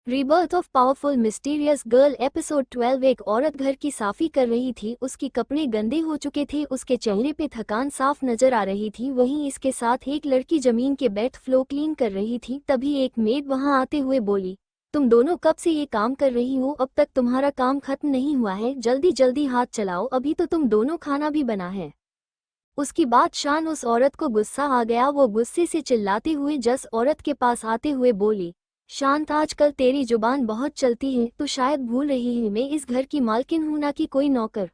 Rebirth of powerful mysterious girl episode 12। एक औरत घर की साफी कर रही थी। उसके कपड़े गंदे हो चुके थे, उसके चेहरे पे थकान साफ नजर आ रही थी। वहीं इसके साथ एक लड़की जमीन के बेड फ्लो क्लीन कर रही थी। तभी एक मेड वहां आते हुए बोली, तुम दोनों कब से ये काम कर रही हो? अब तक तुम्हारा काम खत्म नहीं हुआ है, जल्दी जल्दी हाथ चलाओ, अभी तो तुम दोनों खाना भी बना है। उसकी बात शान उस औरत को गुस्सा आ गया। वो गुस्से से चिल्लाते हुए जस औरत के पास आते हुए बोली, शांत, आजकल तेरी जुबान बहुत चलती है, तो शायद भूल रही है मैं इस घर की मालकिन हूं, ना कि कोई नौकर।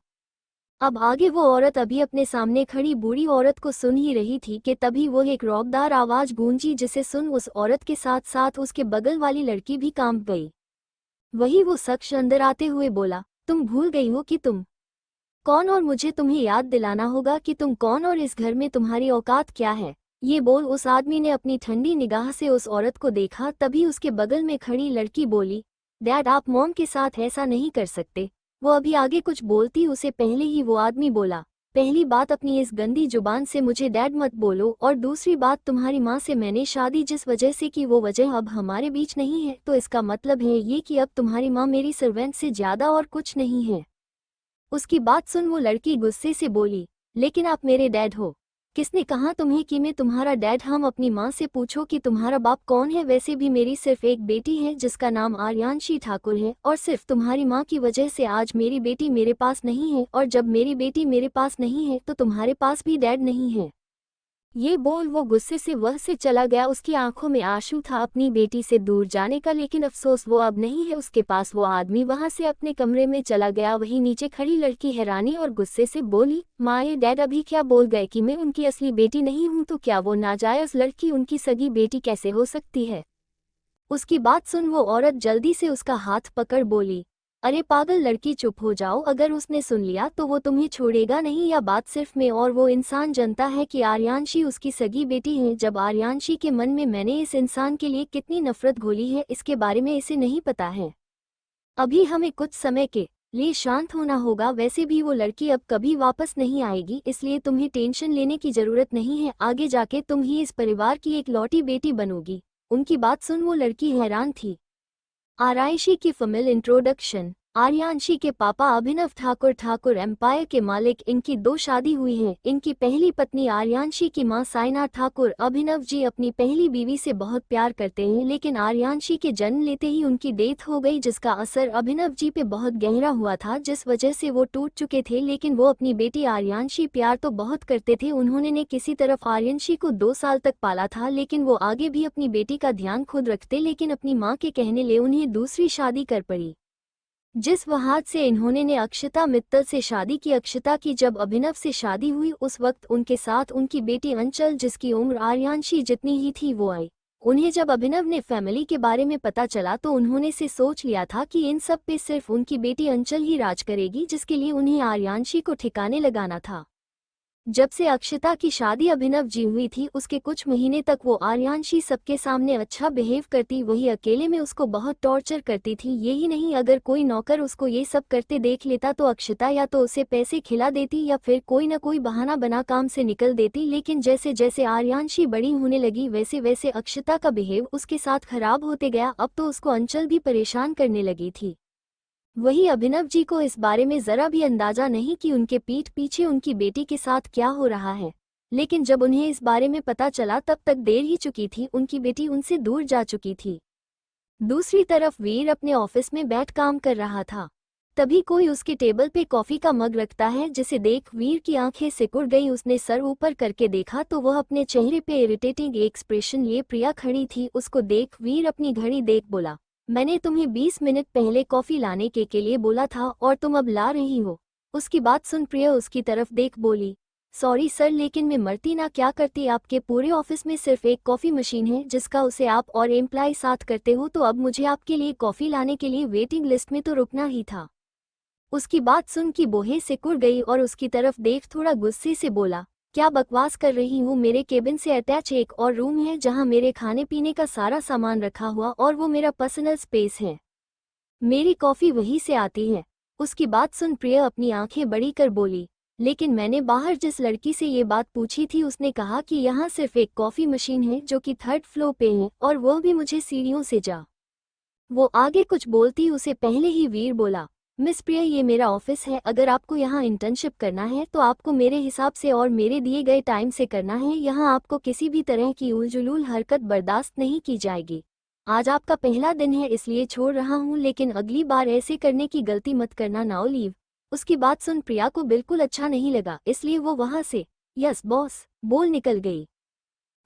अब आगे वो औरत अभी अपने सामने खड़ी बूढ़ी औरत को सुन ही रही थी कि तभी वो एक रौबदार आवाज गूंजी, जिसे सुन उस औरत के साथ साथ उसके बगल वाली लड़की भी कांप गई। वही वो शख्स अंदर आते हुए बोला, तुम भूल गई हो कि तुम कौन, और मुझे तुम्हें याद दिलाना होगा कि तुम कौन और इस घर में तुम्हारी औकात क्या है। ये बोल उस आदमी ने अपनी ठंडी निगाह से उस औरत को देखा। तभी उसके बगल में खड़ी लड़की बोली, डैड, आप मॉम के साथ ऐसा नहीं कर सकते। वो अभी आगे कुछ बोलती उसे पहले ही वो आदमी बोला, पहली बात, अपनी इस गंदी जुबान से मुझे डैड मत बोलो, और दूसरी बात, तुम्हारी माँ से मैंने शादी जिस वजह से की वो वजह अब हमारे बीच नहीं है, तो इसका मतलब है ये कि अब तुम्हारी माँ मेरी सर्वेंट से ज्यादा और कुछ नहीं है। उसकी बात सुन वो लड़की गुस्से से बोली, लेकिन आप मेरे डैड हो। किसने कहा तुम्हें कि मैं तुम्हारा डैड? हम अपनी माँ से पूछो कि तुम्हारा बाप कौन है। वैसे भी मेरी सिर्फ एक बेटी है जिसका नाम आर्यांशी ठाकुर है, और सिर्फ तुम्हारी माँ की वजह से आज मेरी बेटी मेरे पास नहीं है, और जब मेरी बेटी मेरे पास नहीं है तो तुम्हारे पास भी डैड नहीं है। ये बोल वो गुस्से से वह से चला गया। उसकी आंखों में आंसू था अपनी बेटी से दूर जाने का, लेकिन अफसोस वो अब नहीं है उसके पास। वो आदमी वहां से अपने कमरे में चला गया। वहीं नीचे खड़ी लड़की हैरानी और गुस्से से बोली, माँ, ये डैड अभी क्या बोल गए कि मैं उनकी असली बेटी नहीं हूँ? तो क्या वो नाजायज लड़की उनकी सगी बेटी कैसे हो सकती है? उसकी बात सुन वो औरत जल्दी से उसका हाथ पकड़ बोली, अरे पागल लड़की, चुप हो जाओ। अगर उसने सुन लिया तो वो तुम्हें छोड़ेगा नहीं। या बात सिर्फ मैं और वो इंसान जानता है कि आर्यांशी उसकी सगी बेटी है। जब आर्यांशी के मन में मैंने इस इंसान के लिए कितनी नफरत घोली है, इसके बारे में इसे नहीं पता है। अभी हमें कुछ समय के लिए शांत होना होगा। वैसे भी वो लड़की अब कभी वापस नहीं आएगी, इसलिए तुम्हें टेंशन लेने की जरूरत नहीं है। आगे जाके तुम ही इस परिवार की एक लौटी बेटी बनोगी। उनकी बात सुन वो लड़की हैरान थी। आरायशी की फीमेल इंट्रोडक्शन। आर्यांशी के पापा अभिनव ठाकुर, ठाकुर एम्पायर के मालिक। इनकी दो शादी हुई है। इनकी पहली पत्नी आर्यांशी की मां साइना ठाकुर। अभिनव जी अपनी पहली बीवी से बहुत प्यार करते हैं, लेकिन आर्यांशी के जन्म लेते ही उनकी डेथ हो गई, जिसका असर अभिनव जी पे बहुत गहरा हुआ था, जिस वजह से वो टूट चुके थे। लेकिन वो अपनी बेटी आर्यांशी प्यार तो बहुत करते थे। उन्होंने ने किसी तरफ आर्यांशी को 2 साल तक पाला था, लेकिन वो आगे भी अपनी बेटी का ध्यान खुद रखते, लेकिन अपनी माँ के कहने ले उन्हें दूसरी शादी कर पड़ी। जिस वहाद से इन्होंने ने अक्षता मित्तल से शादी की। अक्षता की जब अभिनव से शादी हुई, उस वक्त उनके साथ उनकी बेटी अंचल, जिसकी उम्र आर्यांशी जितनी ही थी, वो आई। उन्हें जब अभिनव ने फैमिली के बारे में पता चला तो उन्होंने से सोच लिया था कि इन सब पे सिर्फ उनकी बेटी अंचल ही राज करेगी, जिसके लिए उन्हें आर्यांशी को ठिकाने लगाना था। जब से अक्षता की शादी अभिनव जी हुई थी, उसके कुछ महीने तक वो आर्यांशी सबके सामने अच्छा बिहेव करती, वही अकेले में उसको बहुत टॉर्चर करती थी। यही नहीं, अगर कोई नौकर उसको ये सब करते देख लेता तो अक्षता या तो उसे पैसे खिला देती या फिर कोई न कोई बहाना बना काम से निकल देती। लेकिन जैसे जैसे आर्यांशी बड़ी होने लगी, वैसे वैसे अक्षता का बिहेव उसके साथ खराब होते गया। अब तो उसको अंचल भी परेशान करने लगी थी। वही अभिनव जी को इस बारे में जरा भी अंदाजा नहीं कि उनके पीठ पीछे उनकी बेटी के साथ क्या हो रहा है। लेकिन जब उन्हें इस बारे में पता चला तब तक देर ही चुकी थी, उनकी बेटी उनसे दूर जा चुकी थी। दूसरी तरफ वीर अपने ऑफिस में बैठ काम कर रहा था। तभी कोई उसके टेबल पे कॉफी का मग रखता है, जिसे देख वीर की आंखें सिकुड़ गई। उसने सर ऊपर करके देखा तो वह अपने चेहरे पे इरिटेटिंग एक्सप्रेशन लिए प्रिया खड़ी थी। उसको देख वीर अपनी घड़ी देख बोला, मैंने तुम्हें 20 मिनट पहले कॉफी लाने के लिए बोला था और तुम अब ला रही हो। उसकी बात सुन प्रिया उसकी तरफ देख बोली, सॉरी सर, लेकिन मैं मरती ना क्या करती। आपके पूरे ऑफिस में सिर्फ एक कॉफी मशीन है जिसका उसे आप और एम्प्लॉय साथ करते हो, तो अब मुझे आपके लिए कॉफी लाने के लिए वेटिंग लिस्ट में तो रुकना ही था। उसकी बात सुन की बोहे सिकुड़ गई और उसकी तरफ देख थोड़ा गुस्से से बोला, क्या बकवास कर रही हूँ? मेरे केबिन से अटैच एक और रूम है जहाँ मेरे खाने पीने का सारा सामान रखा हुआ, और वो मेरा पर्सनल स्पेस है। मेरी कॉफी वहीं से आती है। उसकी बात सुन प्रिया अपनी आंखें बड़ी कर बोली, लेकिन मैंने बाहर जिस लड़की से ये बात पूछी थी उसने कहा कि यहाँ सिर्फ एक कॉफी मशीन है जो कि 3rd फ्लोर पे है, और वह भी मुझे सीढ़ियों से जा वो आगे कुछ बोलती उसे पहले ही वीर बोला, मिस प्रिया ये मेरा ऑफिस है, अगर आपको यहाँ इंटर्नशिप करना है तो आपको मेरे हिसाब से और मेरे दिए गए टाइम से करना है। यहाँ आपको किसी भी तरह की उलझुल हरकत बर्दाश्त नहीं की जाएगी। आज आपका पहला दिन है इसलिए छोड़ रहा हूँ, लेकिन अगली बार ऐसे करने की गलती मत करना, नाउ लीव। उसकी बात सुन प्रिया को बिल्कुल अच्छा नहीं लगा, इसलिए वो वहाँ से यस बॉस बोल निकल गई।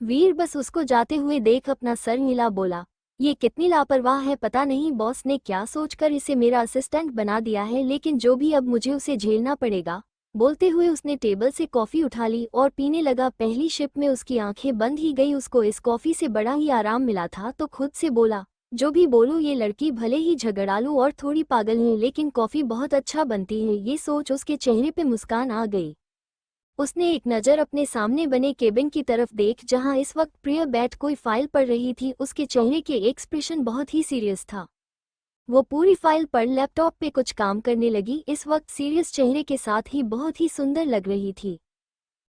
वीर बस उसको जाते हुए देख अपना सर हिला बोला, ये कितनी लापरवाह है, पता नहीं बॉस ने क्या सोचकर इसे मेरा असिस्टेंट बना दिया है, लेकिन जो भी अब मुझे उसे झेलना पड़ेगा। बोलते हुए उसने टेबल से कॉफी उठा ली और पीने लगा। पहली शिप में उसकी आंखें बंद ही गई, उसको इस कॉफी से बड़ा ही आराम मिला था, तो खुद से बोला, जो भी बोलूं ये लड़की भले ही झगड़ालू और थोड़ी पागल है, लेकिन कॉफी बहुत अच्छा बनती है। ये सोच उसके चेहरे पे मुस्कान आ गई। उसने एक नज़र अपने सामने बने केबिन की तरफ देख, जहां इस वक्त प्रिया बैठ कोई फाइल पढ़ रही थी। उसके चेहरे के एक्सप्रेशन बहुत ही सीरियस था। वो पूरी फाइल पर लैपटॉप पे कुछ काम करने लगी, इस वक्त सीरियस चेहरे के साथ ही बहुत ही सुंदर लग रही थी।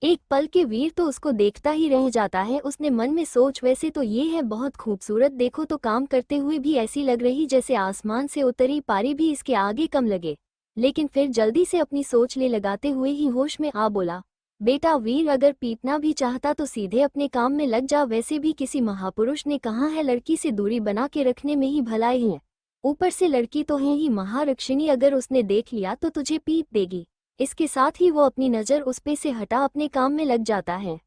एक पल के वीर तो उसको देखता ही रह जाता है। उसने मन में सोच, वैसे तो ये है बहुत खूबसूरत, देखो तो काम करते हुए भी ऐसी लग रही जैसे आसमान से उतरी पारी भी इसके आगे कम लगे। लेकिन फिर जल्दी से अपनी सोच ले लगाते हुए ही होश में आ बोला, बेटा वीर अगर पीटना भी चाहता तो सीधे अपने काम में लग जा, वैसे भी किसी महापुरुष ने कहा है लड़की से दूरी बना के रखने में ही भलाई है। ऊपर से लड़की तो है ही महारक्षिणी, अगर उसने देख लिया तो तुझे पीट देगी। इसके साथ ही वो अपनी नज़र उस पे से हटा अपने काम में लग जाता है।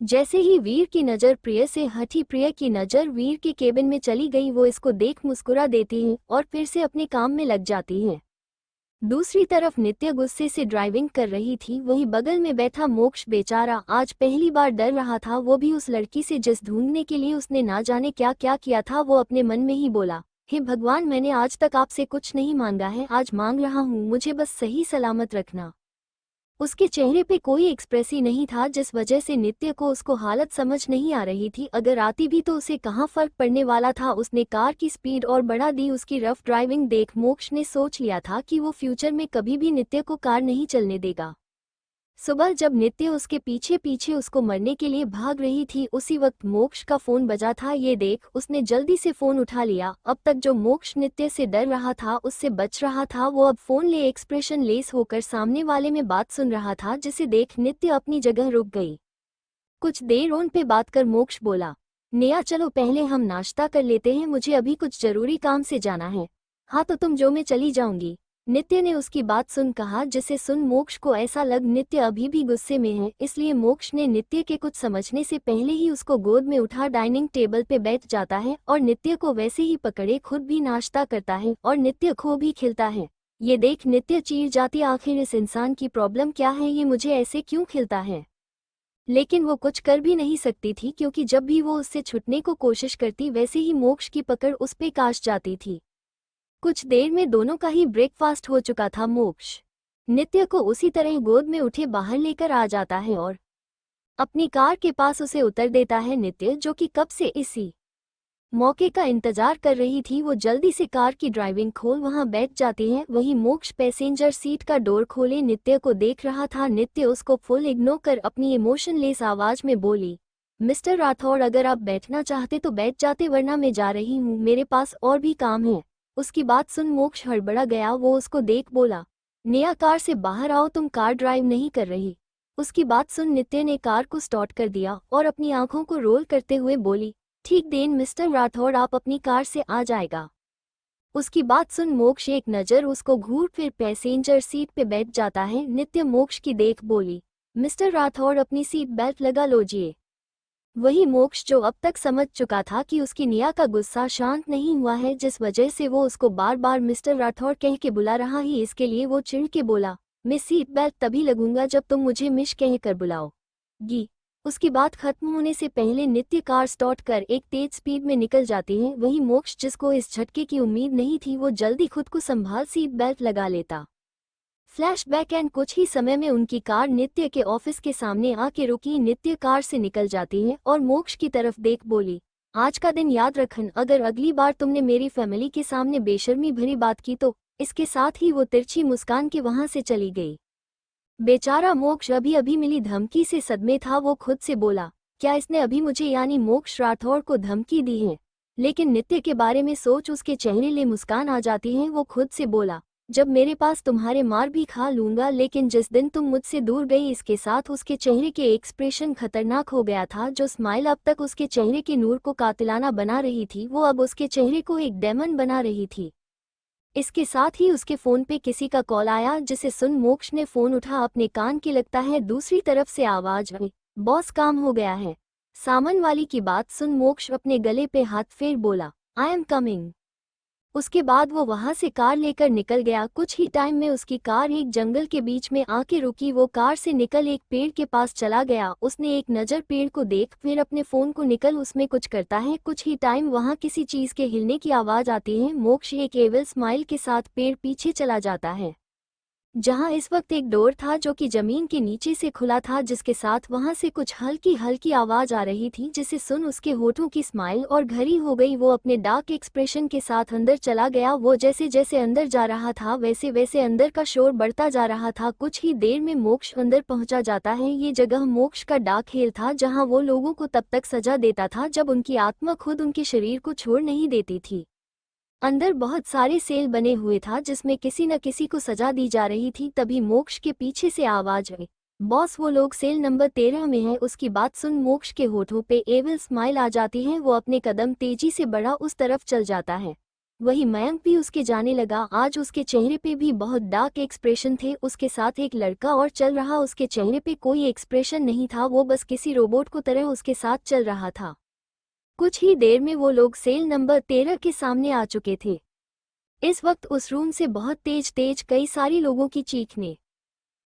जैसे ही वीर की नज़र प्रिय से हटी, प्रिय की नज़र वीर के केबिन में चली गई। वो इसको देख मुस्कुरा देती है और फिर से अपने काम में लग जाती है। दूसरी तरफ नित्य गुस्से से ड्राइविंग कर रही थी। वहीं बगल में बैठा मोक्ष बेचारा आज पहली बार डर रहा था, वो भी उस लड़की से जिस ढूंढने के लिए उसने ना जाने क्या क्या किया था। वो अपने मन में ही बोला, हे भगवान, मैंने आज तक आपसे कुछ नहीं मांगा है, आज मांग रहा हूँ, मुझे बस सही सलामत रखना। उसके चेहरे पे कोई एक्सप्रेसी नहीं था, जिस वजह से नित्य को उसको हालत समझ नहीं आ रही थी। अगर आती भी तो उसे कहाँ फर्क पड़ने वाला था। उसने कार की स्पीड और बढ़ा दी। उसकी रफ ड्राइविंग देख मोक्ष ने सोच लिया था कि वो फ्यूचर में कभी भी नित्य को कार नहीं चलने देगा। सुबह जब नित्य उसके पीछे पीछे उसको मरने के लिए भाग रही थी, उसी वक्त मोक्ष का फोन बजा था। ये देख उसने जल्दी से फोन उठा लिया। अब तक जो मोक्ष नित्य से डर रहा था, उससे बच रहा था, वो अब फोन ले एक्सप्रेशन लेस होकर सामने वाले में बात सुन रहा था, जिसे देख नित्य अपनी जगह रुक गई। कुछ देर उन पे बात कर मोक्ष बोला, नेहा चलो पहले हम नाश्ता कर लेते हैं, मुझे अभी कुछ जरूरी काम से जाना है। हाँ तो तुम जो, मैं चली जाऊंगी। नित्य ने उसकी बात सुन कहा, जिसे सुन मोक्ष को ऐसा लग नित्य अभी भी गुस्से में है। इसलिए मोक्ष ने नित्य के कुछ समझने से पहले ही उसको गोद में उठा डाइनिंग टेबल पे बैठ जाता है और नित्य को वैसे ही पकड़े खुद भी नाश्ता करता है और नित्य को भी खिलता है। ये देख नित्य चीर जाती, आखिर इस इंसान की प्रॉब्लम क्या है, ये मुझे ऐसे क्यों खिलता है। लेकिन वो कुछ कर भी नहीं सकती थी, क्योंकि जब भी वो उससे छुटने को कोशिश करती वैसे ही मोक्ष की पकड़ उस पे काश जाती थी। कुछ देर में दोनों का ही ब्रेकफास्ट हो चुका था। मोक्ष नित्य को उसी तरह गोद में उठे बाहर लेकर आ जाता है और अपनी कार के पास उसे उतर देता है। नित्य जो कि कब से इसी मौके का इंतजार कर रही थी, वो जल्दी से कार की ड्राइविंग खोल वहां बैठ जाती है। वहीं मोक्ष पैसेंजर सीट का डोर खोले नित्य को देख रहा था। नित्य उसको फुल इग्नोर कर अपनी इमोशनलेस आवाज में बोली, मिस्टर राठौड़ अगर आप बैठना चाहते तो बैठ जाते, वरना मैं जा रही हूँ, मेरे पास और भी काम है। उसकी बात सुन मोक्ष हड़बड़ा गया। वो उसको देख बोला, नेहा कार से बाहर आओ, तुम कार ड्राइव नहीं कर रही। उसकी बात सुन नित्य ने कार को स्टार्ट कर दिया और अपनी आंखों को रोल करते हुए बोली, ठीक देन मिस्टर राठौड़, आप अपनी कार से आ जाएगा। उसकी बात सुन मोक्ष एक नज़र उसको घूर फिर पैसेंजर सीट पे बैठ जाता है। नित्य मोक्ष की देख बोली, मिस्टर राठौड़ अपनी सीट बेल्ट लगा लोजिए। वही मोक्ष जो अब तक समझ चुका था कि उसकी नेहा का गुस्सा शांत नहीं हुआ है, जिस वजह से वो उसको बार बार मिस्टर राठौड़ कह के बुला रहा ही, इसके लिए वो चिढ़ के बोला, मैं सीट बेल्ट तभी लगूंगा जब तुम मुझे मिश कह कर बुलाओगी। उसकी बात खत्म होने से पहले नित्य कार स्टार्ट कर एक तेज स्पीड में निकल जाती है। वहीं मोक्ष जिसको इस झटके की उम्मीद नहीं थी, वो जल्दी खुद को संभाल सीट बेल्ट लगा लेता। फ्लैशबैक एंड कुछ ही समय में उनकी कार नित्य के ऑफिस के सामने आके रुकी। नित्य कार से निकल जाती है और मोक्ष की तरफ देख बोली, आज का दिन याद रखन, अगर अगली बार तुमने मेरी फैमिली के सामने बेशर्मी भरी बात की तो। इसके साथ ही वो तिरछी मुस्कान के वहां से चली गई। बेचारा मोक्ष अभी अभी मिली धमकी से सदमे था। वो खुद से बोला, क्या इसने अभी मुझे यानी मोक्ष राठौड़ को धमकी दी है। लेकिन नित्य के बारे में सोच उसके चेहरे ले मुस्कान आ जाती है। वो खुद से बोला, जब मेरे पास तुम्हारे मार भी खा लूंगा, लेकिन जिस दिन तुम मुझसे दूर गई। इसके साथ उसके चेहरे के एक्सप्रेशन खतरनाक हो गया था। जो स्माइल अब तक उसके चेहरे के नूर को कातिलाना बना रही थी, वो अब उसके चेहरे को एक डेमन बना रही थी। इसके साथ ही उसके फोन पे किसी का कॉल आया, जिसे सुन मोक्ष ने फोन उठा अपने कान के। लगता है दूसरी तरफ से आवाज आई, बॉस काम हो गया है। सामन वाली की बात सुन मोक्ष अपने गले पे हाथ फेर बोला, आई एम कमिंग। उसके बाद वो वहां से कार लेकर निकल गया। कुछ ही टाइम में उसकी कार एक जंगल के बीच में आके रुकी। वो कार से निकल एक पेड़ के पास चला गया। उसने एक नज़र पेड़ को देख, फिर अपने फोन को निकल उसमें कुछ करता है। कुछ ही टाइम वहां किसी चीज के हिलने की आवाज आती है। मोक्ष एक एविल स्माइल के साथ पेड़ पीछे चला जाता है, जहां इस वक्त एक डोर था जो कि जमीन के नीचे से खुला था, जिसके साथ वहां से कुछ हल्की हल्की आवाज आ रही थी, जिसे सुन उसके होठों की स्माइल और घड़ी हो गई। वो अपने डार्क एक्सप्रेशन के साथ अंदर चला गया। वो जैसे जैसे अंदर जा रहा था वैसे वैसे अंदर का शोर बढ़ता जा रहा था। कुछ ही देर में मोक्ष अंदर पहुंचा जाता है। ये जगह मोक्ष का डार्क हेल था, जहाँ वो लोगों को तब तक सजा देता था जब उनकी आत्मा खुद उनके शरीर को छोड़ नहीं देती थी। अंदर बहुत सारे सेल बने हुए था, जिसमें किसी न किसी को सजा दी जा रही थी। तभी मोक्ष के पीछे से आवाज आई, बॉस वो लोग सेल नंबर 13 में है। उसकी बात सुन मोक्ष के होठों पे एविल स्माइल आ जाती है। वो अपने कदम तेजी से बढ़ा उस तरफ चल जाता है। वही मयंक भी उसके जाने लगा। आज उसके चेहरे पे भी बहुत डार्क एक्सप्रेशन थे। उसके साथ एक लड़का और चल रहा। उसके चेहरे पे कोई एक्सप्रेशन नहीं था, वो बस किसी रोबोट को तरह उसके साथ चल रहा था। कुछ ही देर में वो लोग सेल नंबर 13 के सामने आ चुके थे। इस वक्त उस रूम से बहुत तेज तेज कई सारी लोगों की चीखने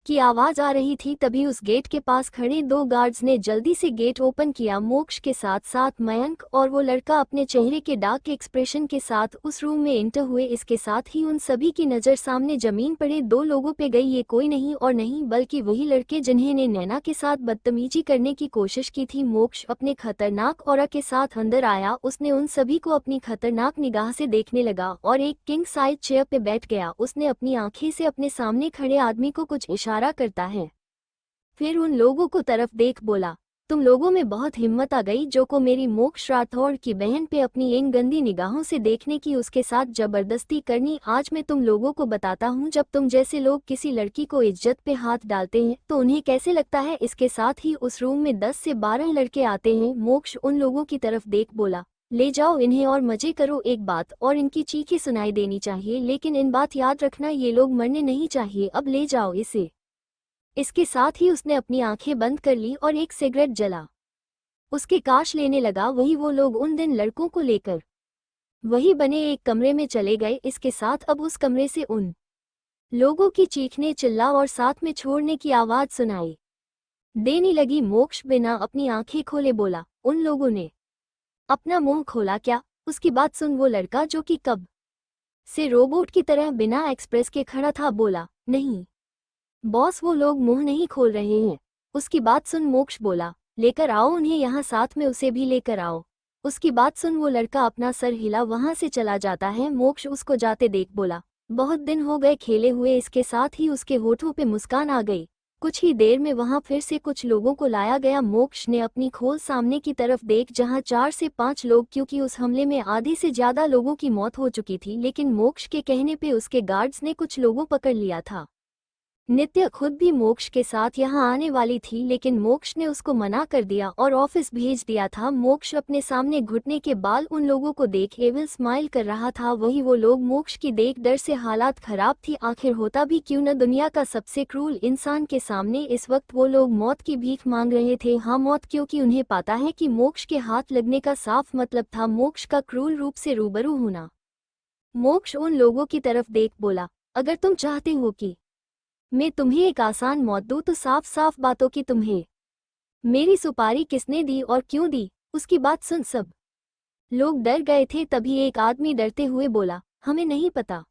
की आवाज आ रही थी। तभी उस गेट के पास खड़े 2 गार्ड्स ने जल्दी से गेट ओपन किया। मोक्ष के साथ साथ मयंक और वो लड़का अपने चेहरे के डार्क एक्सप्रेशन के साथ उस रूम में एंटर हुए। इसके साथ ही उन सभी की नज़र सामने जमीन पड़े 2 लोगों पे गई। ये कोई नहीं और नहीं बल्कि वही लड़के जिन्हें नैना के साथ बदतमीजी करने की कोशिश की थी। मोक्ष अपने खतरनाक ऑरा के साथ अंदर आया। उसने उन सभी को अपनी खतरनाक निगाह से देखने लगा और एक किंग साइज चेयर पे बैठ गया। उसने अपनी आंखें से अपने सामने खड़े आदमी को कुछ इशारा करता है, फिर उन लोगों को तरफ देख बोला, तुम लोगों में बहुत हिम्मत आ गई जो को मेरी मोक्ष राठौड़ की बहन पे अपनी इन गंदी निगाहों से देखने की, उसके साथ जबरदस्ती करनी। आज मैं तुम लोगों को बताता हूँ, जब तुम जैसे लोग किसी लड़की को इज्जत पे हाथ डालते हैं तो उन्हें कैसे लगता है। इसके साथ ही उस रूम में 10 से 12 लड़के आते हैं। मोक्ष उन लोगों की तरफ देख बोला, ले जाओ इन्हें और मजे करो। एक बात और, इनकी चीखें सुनाई देनी चाहिए, लेकिन इन बात याद रखना, ये लोग मरने नहीं चाहिए। अब ले जाओ इसे। इसके साथ ही उसने अपनी आंखें बंद कर ली और एक सिगरेट जला उसके काश लेने लगा। वही वो लोग उन दिन लड़कों को लेकर वही बने एक कमरे में चले गए। इसके साथ अब उस कमरे से उन लोगों की चीखने, चिल्ला और साथ में छोड़ने की आवाज सुनाई देने लगी। मोक्ष बिना अपनी आंखें खोले बोला, उन लोगों ने अपना मुंह खोला क्या? उसकी बात सुन वो लड़का जो कि कब से रोबोट की तरह बिना एक्सप्रेस के खड़ा था बोला, नहीं बॉस वो लोग मुंह नहीं खोल रहे हैं। उसकी बात सुन मोक्ष बोला, लेकर आओ उन्हें यहाँ, साथ में उसे भी लेकर आओ। उसकी बात सुन वो लड़का अपना सर हिला वहां से चला जाता है। मोक्ष उसको जाते देख बोला, बहुत दिन हो गए खेले हुए। इसके साथ ही उसके होठों पे मुस्कान आ गई। कुछ ही देर में वहां फिर से कुछ लोगों को लाया गया। मोक्ष ने अपनी खोल सामने की तरफ देख, जहां 4 से 5 लोग, क्योंकि उस हमले में आधे से ज्यादा लोगों की मौत हो चुकी थी, लेकिन मोक्ष के कहने पे उसके गार्ड्स ने कुछ लोगों पकड़ लिया था। नित्य खुद भी मोक्ष के साथ यहाँ आने वाली थी, लेकिन मोक्ष ने उसको मना कर दिया और ऑफिस भेज दिया था। मोक्ष अपने सामने घुटने के बाल उन लोगों को देख एविल स्माइल कर रहा था। वही वो लोग मोक्ष की देख डर से हालात खराब थी। आखिर होता भी क्यों न, दुनिया का सबसे क्रूर इंसान के सामने इस वक्त वो लोग मौत की भीख मांग रहे थे। हाँ मौत, क्योंकि उन्हें पता है कि मोक्ष के हाथ लगने का साफ मतलब था मोक्ष का क्रूर रूप से रूबरू होना। मोक्ष उन लोगों की तरफ देख बोला, अगर तुम चाहते हो कि मैं तुम्हें एक आसान मौत दूं तो साफ साफ बातों की तुम्हें मेरी सुपारी किसने दी और क्यों दी? उसकी बात सुन सब लोग डर गए थे। तभी एक आदमी डरते हुए बोला, हमें नहीं पता,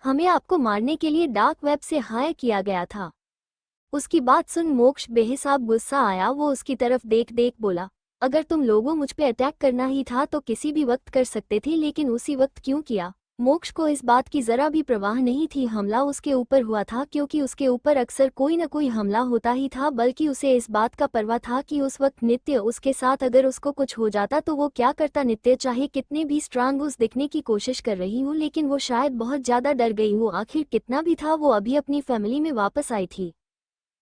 हमें आपको मारने के लिए डार्क वेब से हायर किया गया था। उसकी बात सुन मोक्ष बेहिसाब गुस्सा आया। वो उसकी तरफ देख देख बोला, अगर तुम लोगों मुझ पे अटैक करना ही था तो किसी भी वक्त कर सकते थे, लेकिन उसी वक्त क्यों किया? मोक्ष को इस बात की जरा भी परवाह नहीं थी हमला उसके ऊपर हुआ था, क्योंकि उसके ऊपर अक्सर कोई न कोई हमला होता ही था, बल्कि उसे इस बात का परवाह था कि उस वक्त नित्य उसके साथ अगर उसको कुछ हो जाता तो वो क्या करता। नित्य चाहे कितने भी स्ट्रांग उस दिखने की कोशिश कर रही हो, लेकिन वो शायद बहुत ज्यादा डर गई हो। आखिर कितना भी था, वो अभी अपनी फैमिली में वापस आई थी।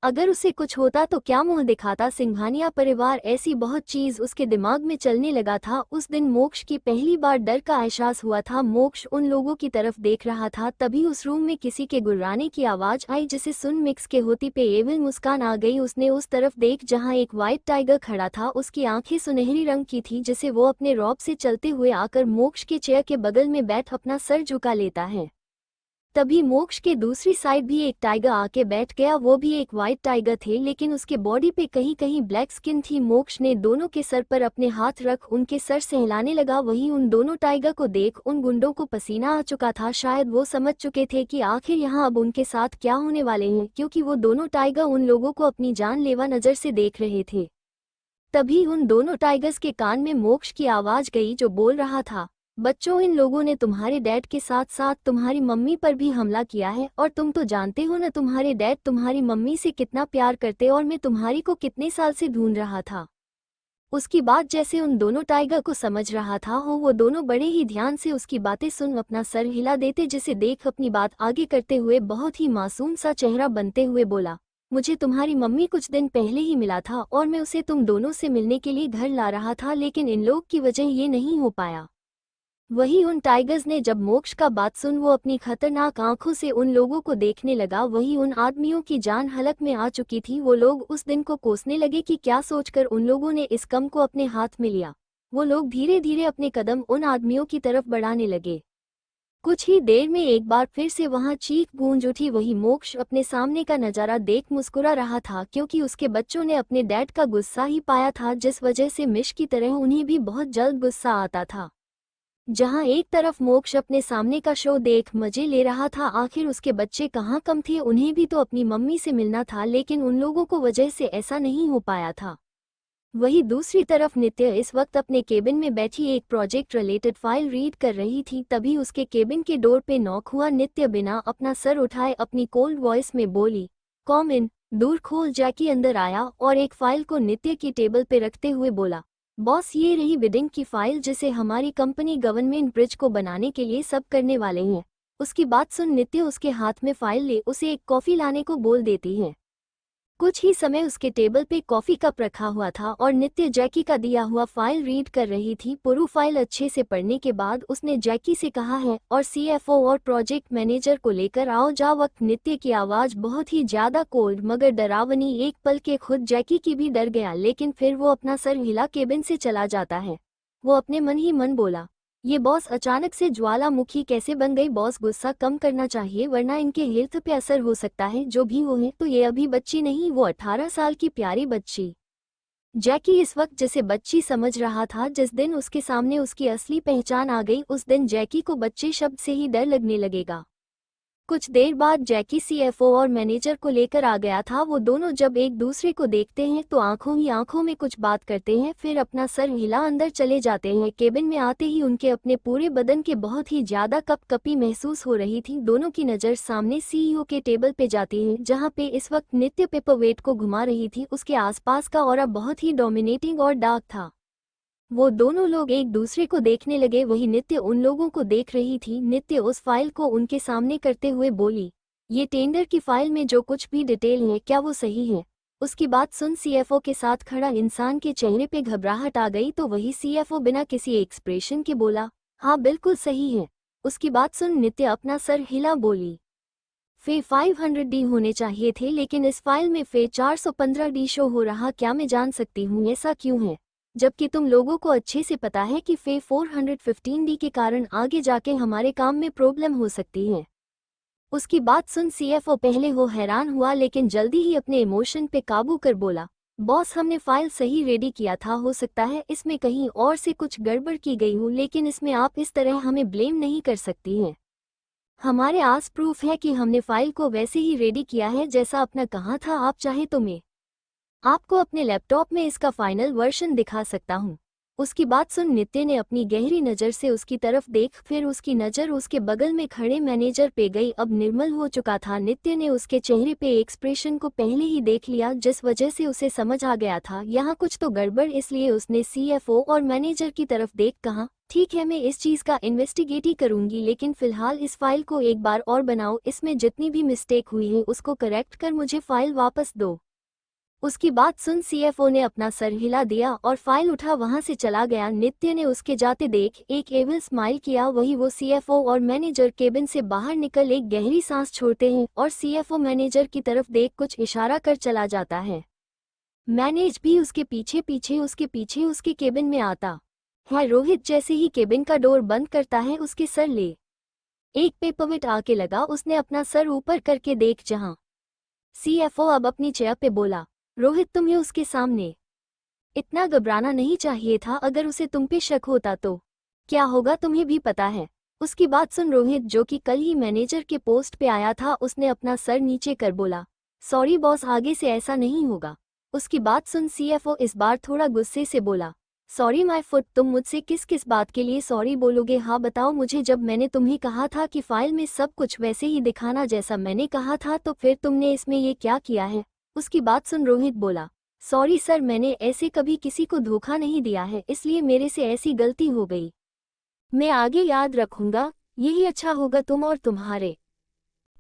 अगर उसे कुछ होता तो क्या मुंह दिखाता सिंघानिया परिवार, ऐसी बहुत चीज उसके दिमाग में चलने लगा था। उस दिन मोक्ष की पहली बार डर का एहसास हुआ था। मोक्ष उन लोगों की तरफ देख रहा था, तभी उस रूम में किसी के गुर्राने की आवाज आई, जिसे सुन मिक्स के होती पे एविल मुस्कान आ गई। उसने उस तरफ देख जहां एक व्हाइट टाइगर खड़ा था। उसकी आंखें सुनहरी रंग की थी, जिसे वो अपने रौब से चलते हुए आकर मोक्ष के चेयर के बगल में बैठ अपना सर झुका लेता है। तभी मोक्ष के दूसरी साइड भी एक टाइगर आके बैठ गया। वो भी एक व्हाइट टाइगर थे, लेकिन उसके बॉडी पे कहीं कहीं ब्लैक स्किन थी। मोक्ष ने दोनों के सर पर अपने हाथ रख उनके सर से हिलाने लगा। वहीं उन दोनों टाइगर को देख उन गुंडों को पसीना आ चुका था। शायद वो समझ चुके थे कि आखिर यहाँ अब उनके साथ क्या होने वाले हैं, क्योंकि वो दोनों टाइगर उन लोगों को अपनी जानलेवा नजर से देख रहे थे। तभी उन दोनों टाइगर्स के कान में मोक्ष की आवाज गई, जो बोल रहा था, बच्चों, इन लोगों ने तुम्हारे डैड के साथ साथ तुम्हारी मम्मी पर भी हमला किया है, और तुम तो जानते हो ना तुम्हारे डैड तुम्हारी मम्मी से कितना प्यार करते, और मैं तुम्हारी को कितने साल से ढूंढ रहा था। उसकी बात जैसे उन दोनों टाइगर को समझ रहा था हो, वो दोनों बड़े ही ध्यान से उसकी बातें सुन अपना सर हिला देते, जिसे देख अपनी बात आगे करते हुए बहुत ही मासूम सा चेहरा बनते हुए बोला, मुझे तुम्हारी मम्मी कुछ दिन पहले ही मिला था और मैं उसे तुम दोनों से मिलने के लिए घर ला रहा था, लेकिन इन लोग की वजह ये नहीं हो पाया। वही उन टाइगर्स ने जब मोक्ष का बात सुन वो अपनी खतरनाक आंखों से उन लोगों को देखने लगा। वही उन आदमियों की जान हलक में आ चुकी थी। वो लोग उस दिन को कोसने लगे कि क्या सोचकर उन लोगों ने इस कम को अपने हाथ में लिया। वो लोग धीरे धीरे अपने कदम उन आदमियों की तरफ बढ़ाने लगे। कुछ ही देर में एक बार फिर से वहां चीख गूंज उठी। वही मोक्ष अपने सामने का नजारा देख मुस्कुरा रहा था, क्योंकि उसके बच्चों ने अपने डैड का गुस्सा ही पाया था, जिस वजह से मिश की तरह उन्हें भी बहुत जल्द गुस्सा आता था। जहां एक तरफ मोक्ष अपने सामने का शो देख मजे ले रहा था, आखिर उसके बच्चे कहाँ कम थे, उन्हें भी तो अपनी मम्मी से मिलना था, लेकिन उन लोगों को वजह से ऐसा नहीं हो पाया था। वही दूसरी तरफ नित्य इस वक्त अपने केबिन में बैठी एक प्रोजेक्ट रिलेटेड फाइल रीड कर रही थी। तभी उसके केबिन के डोर पे नॉक हुआ। नित्य बिना अपना सर उठाए अपनी कोल्ड वॉइस में बोली, कॉम इन। दूर खोल जैकी अंदर आया और एक फाइल को नित्य की टेबल पे रखते हुए बोला, बॉस, ये रही बिडिंग की फाइल, जिसे हमारी कंपनी गवर्नमेंट ब्रिज को बनाने के लिए सब करने वाले हैं। उसकी बात सुन नित्य उसके हाथ में फाइल ले उसे एक कॉफी लाने को बोल देती है। कुछ ही समय उसके टेबल पे कॉफी कप रखा हुआ था और नित्य जैकी का दिया हुआ फाइल रीड कर रही थी। पूरी फाइल अच्छे से पढ़ने के बाद उसने जैकी से कहा है, और सीएफओ और प्रोजेक्ट मैनेजर को लेकर आओ जा वक्त। नित्य की आवाज बहुत ही ज्यादा कोल्ड मगर डरावनी। एक पल के खुद जैकी की भी डर गया, लेकिन फिर वो अपना सर हिला केबिन से चला जाता है। वो अपने मन ही मन बोला, ये बॉस अचानक से ज्वालामुखी कैसे बन गई। बॉस, गुस्सा कम करना चाहिए, वरना इनके हेल्थ पे असर हो सकता है। जो भी हो है तो ये अभी बच्ची नहीं, वो 18 साल की प्यारी बच्ची। जैकी इस वक्त जिसे बच्ची समझ रहा था, जिस दिन उसके सामने उसकी असली पहचान आ गई, उस दिन जैकी को बच्चे शब्द से ही डर लगने लगेगा। कुछ देर बाद जैकी सीएफओ और मैनेजर को लेकर आ गया था। वो दोनों जब एक दूसरे को देखते हैं तो आंखों ही आंखों में कुछ बात करते हैं, फिर अपना सर हिला अंदर चले जाते हैं। केबिन में आते ही उनके अपने पूरे बदन के बहुत ही ज्यादा कपकपी महसूस हो रही थी। दोनों की नज़र सामने सीईओ के टेबल पे जाती है, जहां पे इस वक्त नित्य पेपरवेट को घुमा रही थी। उसके आसपास का ऑरा बहुत ही डोमिनेटिंग और डार्क था। वो दोनों लोग एक दूसरे को देखने लगे। वही नित्य उन लोगों को देख रही थी। नित्य उस फाइल को उनके सामने करते हुए बोली, ये टेंडर की फाइल में जो कुछ भी डिटेल है, क्या वो सही है? उसकी बात सुन सीएफओ के साथ खड़ा इंसान के चेहरे पे घबराहट आ गई, तो वही सीएफओ बिना किसी एक्सप्रेशन के बोला, हाँ बिल्कुल सही है। उसकी बात सुन नित्य अपना सर हिला बोली, फे 500D होने चाहिए थे, लेकिन इस फाइल में फे 415D शो हो रहा। क्या मैं जान सकती हूँ ऐसा क्यों है? जबकि तुम लोगों को अच्छे से पता है कि फे 415D के कारण आगे जाके हमारे काम में प्रॉब्लम हो सकती है। उसकी बात सुन सीएफओ पहले वो हैरान हुआ, लेकिन जल्दी ही अपने इमोशन पे काबू कर बोला, बॉस, हमने फाइल सही रेडी किया था, हो सकता है इसमें कहीं और से कुछ गड़बड़ की गई हो, लेकिन इसमें आप इस तरह हमें ब्लेम नहीं कर सकती हैं। हमारे आस प्रूफ है कि हमने फाइल को वैसे ही रेडी किया है जैसा अपना कहा था। आप चाहे तो मैं आपको अपने लैपटॉप में इसका फाइनल वर्जन दिखा सकता हूँ। उसकी बात सुन नित्य ने अपनी गहरी नज़र से उसकी तरफ देख, फिर उसकी नज़र उसके बगल में खड़े मैनेजर पे गई। अब निर्मल हो चुका था। नित्य ने उसके चेहरे पे एक्सप्रेशन को पहले ही देख लिया, जिस वजह से उसे समझ आ गया था यहाँ कुछ तो गड़बड़। इसलिए उसने सीएफओ और मैनेजर की तरफ देख कहा, ठीक है, मैं इस चीज़ का इन्वेस्टिगेट ही करूंगी, लेकिन फिलहाल इस फाइल को एक बार और बनाओ। इसमें जितनी भी मिस्टेक हुई है उसको करेक्ट कर मुझे फाइल वापस दो। उसकी बात सुन सीएफओ ने अपना सर हिला दिया और फाइल उठा वहां से चला गया। नित्य ने उसके जाते देख एक एविल स्माइल किया। वही वो सीएफओ और मैनेजर केबिन से बाहर निकल एक गहरी सांस छोड़ते हैं और सीएफओ मैनेजर की तरफ देख कुछ इशारा कर चला जाता है। मैनेज भी उसके पीछे उसके केबिन में आता है। रोहित जैसे ही केबिन का डोर बंद करता है उसके सर ले एक पेपरवेट आके लगा। उसने अपना सर ऊपर करके देख जहां सीएफओ अब अपनी चेयर पे बोला, रोहित तुम्हें उसके सामने इतना घबराना नहीं चाहिए था। अगर उसे तुम पे शक होता तो क्या होगा तुम्हें भी पता है। उसकी बात सुन रोहित, जो कि कल ही मैनेजर के पोस्ट पे आया था, उसने अपना सर नीचे कर बोला, सॉरी बॉस, आगे से ऐसा नहीं होगा। उसकी बात सुन सीएफओ इस बार थोड़ा गुस्से से बोला, सॉरी माय फुट, तुम मुझसे किस किस बात के लिए सॉरी बोलोगे? हाँ बताओ मुझे। जब मैंने तुम्हें कहा था कि फाइल में सब कुछ वैसे ही दिखाना जैसा मैंने कहा था, तो फिर तुमने इसमें ये क्या किया है? उसकी बात सुन रोहित बोला, सॉरी सर, मैंने ऐसे कभी किसी को धोखा नहीं दिया है, इसलिए मेरे से ऐसी गलती हो गई। मैं आगे याद रखूंगा, यही अच्छा होगा तुम और तुम्हारे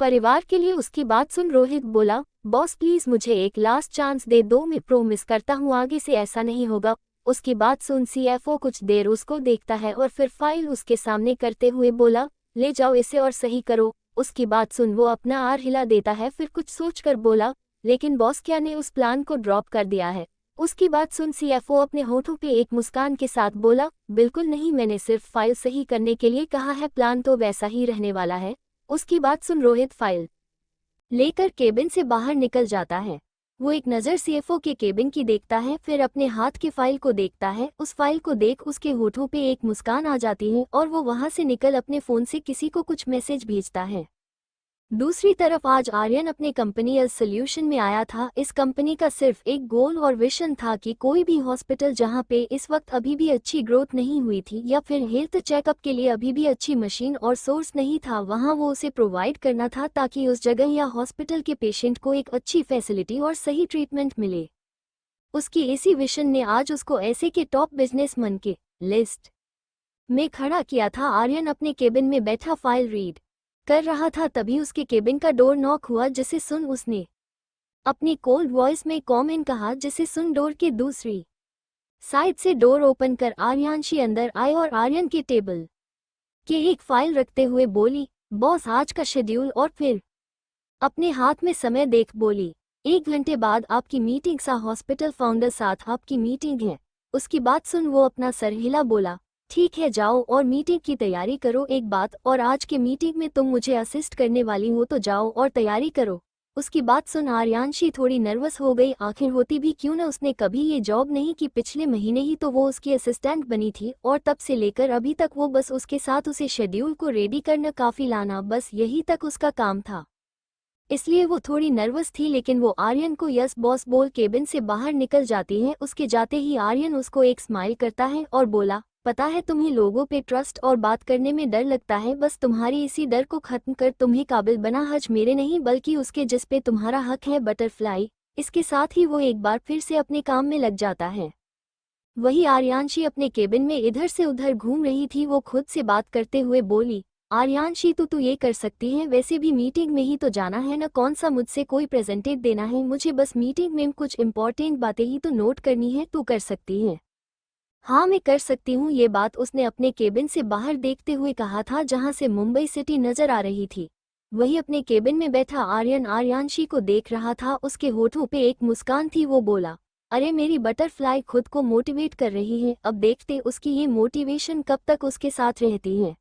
परिवार के लिए। उसकी बात सुन रोहित बोला, बॉस प्लीज मुझे एक लास्ट चांस दे दो, मैं प्रॉमिस करता हूँ आगे से ऐसा नहीं होगा। उसकी बात सुन सीएफओ कुछ देर उसको देखता है और फिर फाइल उसके सामने करते हुए बोला, ले जाओ इसे और सही करो। उसकी बात सुन वो अपना आर हिला देता है, फिर कुछ सोचकर बोला, लेकिन बॉस क्या ने उस प्लान को ड्रॉप कर दिया है? उसकी बात सुन सीएफओ अपने होठों पे एक मुस्कान के साथ बोला, बिल्कुल नहीं, मैंने सिर्फ फाइल सही करने के लिए कहा है, प्लान तो वैसा ही रहने वाला है। उसकी बात सुन रोहित फाइल लेकर केबिन से बाहर निकल जाता है। वो एक नज़र सीएफओ के केबिन की देखता है, फिर अपने हाथ के फाइल को देखता है। उस फाइल को देख उसके होठों पे एक मुस्कान आ जाती है और वो वहां से निकल अपने फ़ोन से किसी को कुछ मैसेज भेजता है। दूसरी तरफ आज आर्यन अपने कंपनी एल सॉल्यूशन में आया था। इस कंपनी का सिर्फ एक गोल और विजन था कि कोई भी हॉस्पिटल जहां पे इस वक्त अभी भी अच्छी ग्रोथ नहीं हुई थी या फिर हेल्थ चेकअप के लिए अभी भी अच्छी मशीन और सोर्स नहीं था, वहां वो उसे प्रोवाइड करना था ताकि उस जगह या हॉस्पिटल के पेशेंट को एक अच्छी फैसिलिटी और सही ट्रीटमेंट मिले। उसकी इसी विजन ने आज उसको ऐसे के टॉप बिजनेसमैन के लिस्ट में खड़ा किया था। आर्यन अपने केबिन में बैठा फाइल रीड कर रहा था, तभी उसके केबिन का डोर नॉक हुआ, जिसे सुन उसने अपनी कोल्ड वॉइस में कॉमेंट कहा, जिसे सुन डोर के दूसरी साइड से डोर ओपन कर आर्यांशी अंदर आए और आर्यन के टेबल के एक फाइल रखते हुए बोली, बॉस आज का शेड्यूल, और फिर अपने हाथ में समय देख बोली, 1 घंटे बाद आपकी मीटिंग सा हॉस्पिटल फाउंडर साथ आपकी मीटिंग है। उसकी बात सुन वो अपना सर हिला बोला, ठीक है जाओ और मीटिंग की तैयारी करो। एक बात और, आज के मीटिंग में तुम मुझे असिस्ट करने वाली हो तो जाओ और तैयारी करो। उसकी बात सुन आर्यांशी थोड़ी नर्वस हो गई। आखिर होती भी क्यों न, उसने कभी ये जॉब नहीं की, पिछले महीने ही तो वो उसकी असिस्टेंट बनी थी और तब से लेकर अभी तक वो बस उसके साथ उसे शेड्यूल को रेडी करना, काफी लाना, बस यही तक उसका काम था। इसलिए वो थोड़ी नर्वस थी, लेकिन वो आर्यन को यस बॉस बोल केबिन से बाहर निकल जाती है। उसके जाते ही आर्यन उसको एक स्माइल करता है और बोला, पता है तुम्हें लोगों पे ट्रस्ट और बात करने में डर लगता है, बस तुम्हारी इसी डर को खत्म कर तुम्हें काबिल बना हज मेरे नहीं बल्कि उसके जिस पे तुम्हारा हक है, बटरफ्लाई। इसके साथ ही वो एक बार फिर से अपने काम में लग जाता है। वही आर्यांशी अपने केबिन में इधर से उधर घूम रही थी। वो खुद से बात करते हुए बोली, आर्यांशी तू ये कर सकती है, वैसे भी मीटिंग में ही तो जाना है ना, कौन सा मुझसे कोई प्रेजेंटेट देना है, मुझे बस मीटिंग में कुछ इंपॉर्टेंट बातें ही तो नोट करनी है, तू कर सकती है। हाँ मैं कर सकती हूँ। ये बात उसने अपने केबिन से बाहर देखते हुए कहा था, जहाँ से मुंबई सिटी नजर आ रही थी। वही अपने केबिन में बैठा आर्यन आर्यांशी को देख रहा था। उसके होठों पे एक मुस्कान थी। वो बोला, अरे मेरी बटरफ्लाई खुद को मोटिवेट कर रही है, अब देखते उसकी ये मोटिवेशन कब तक उसके साथ रहती है।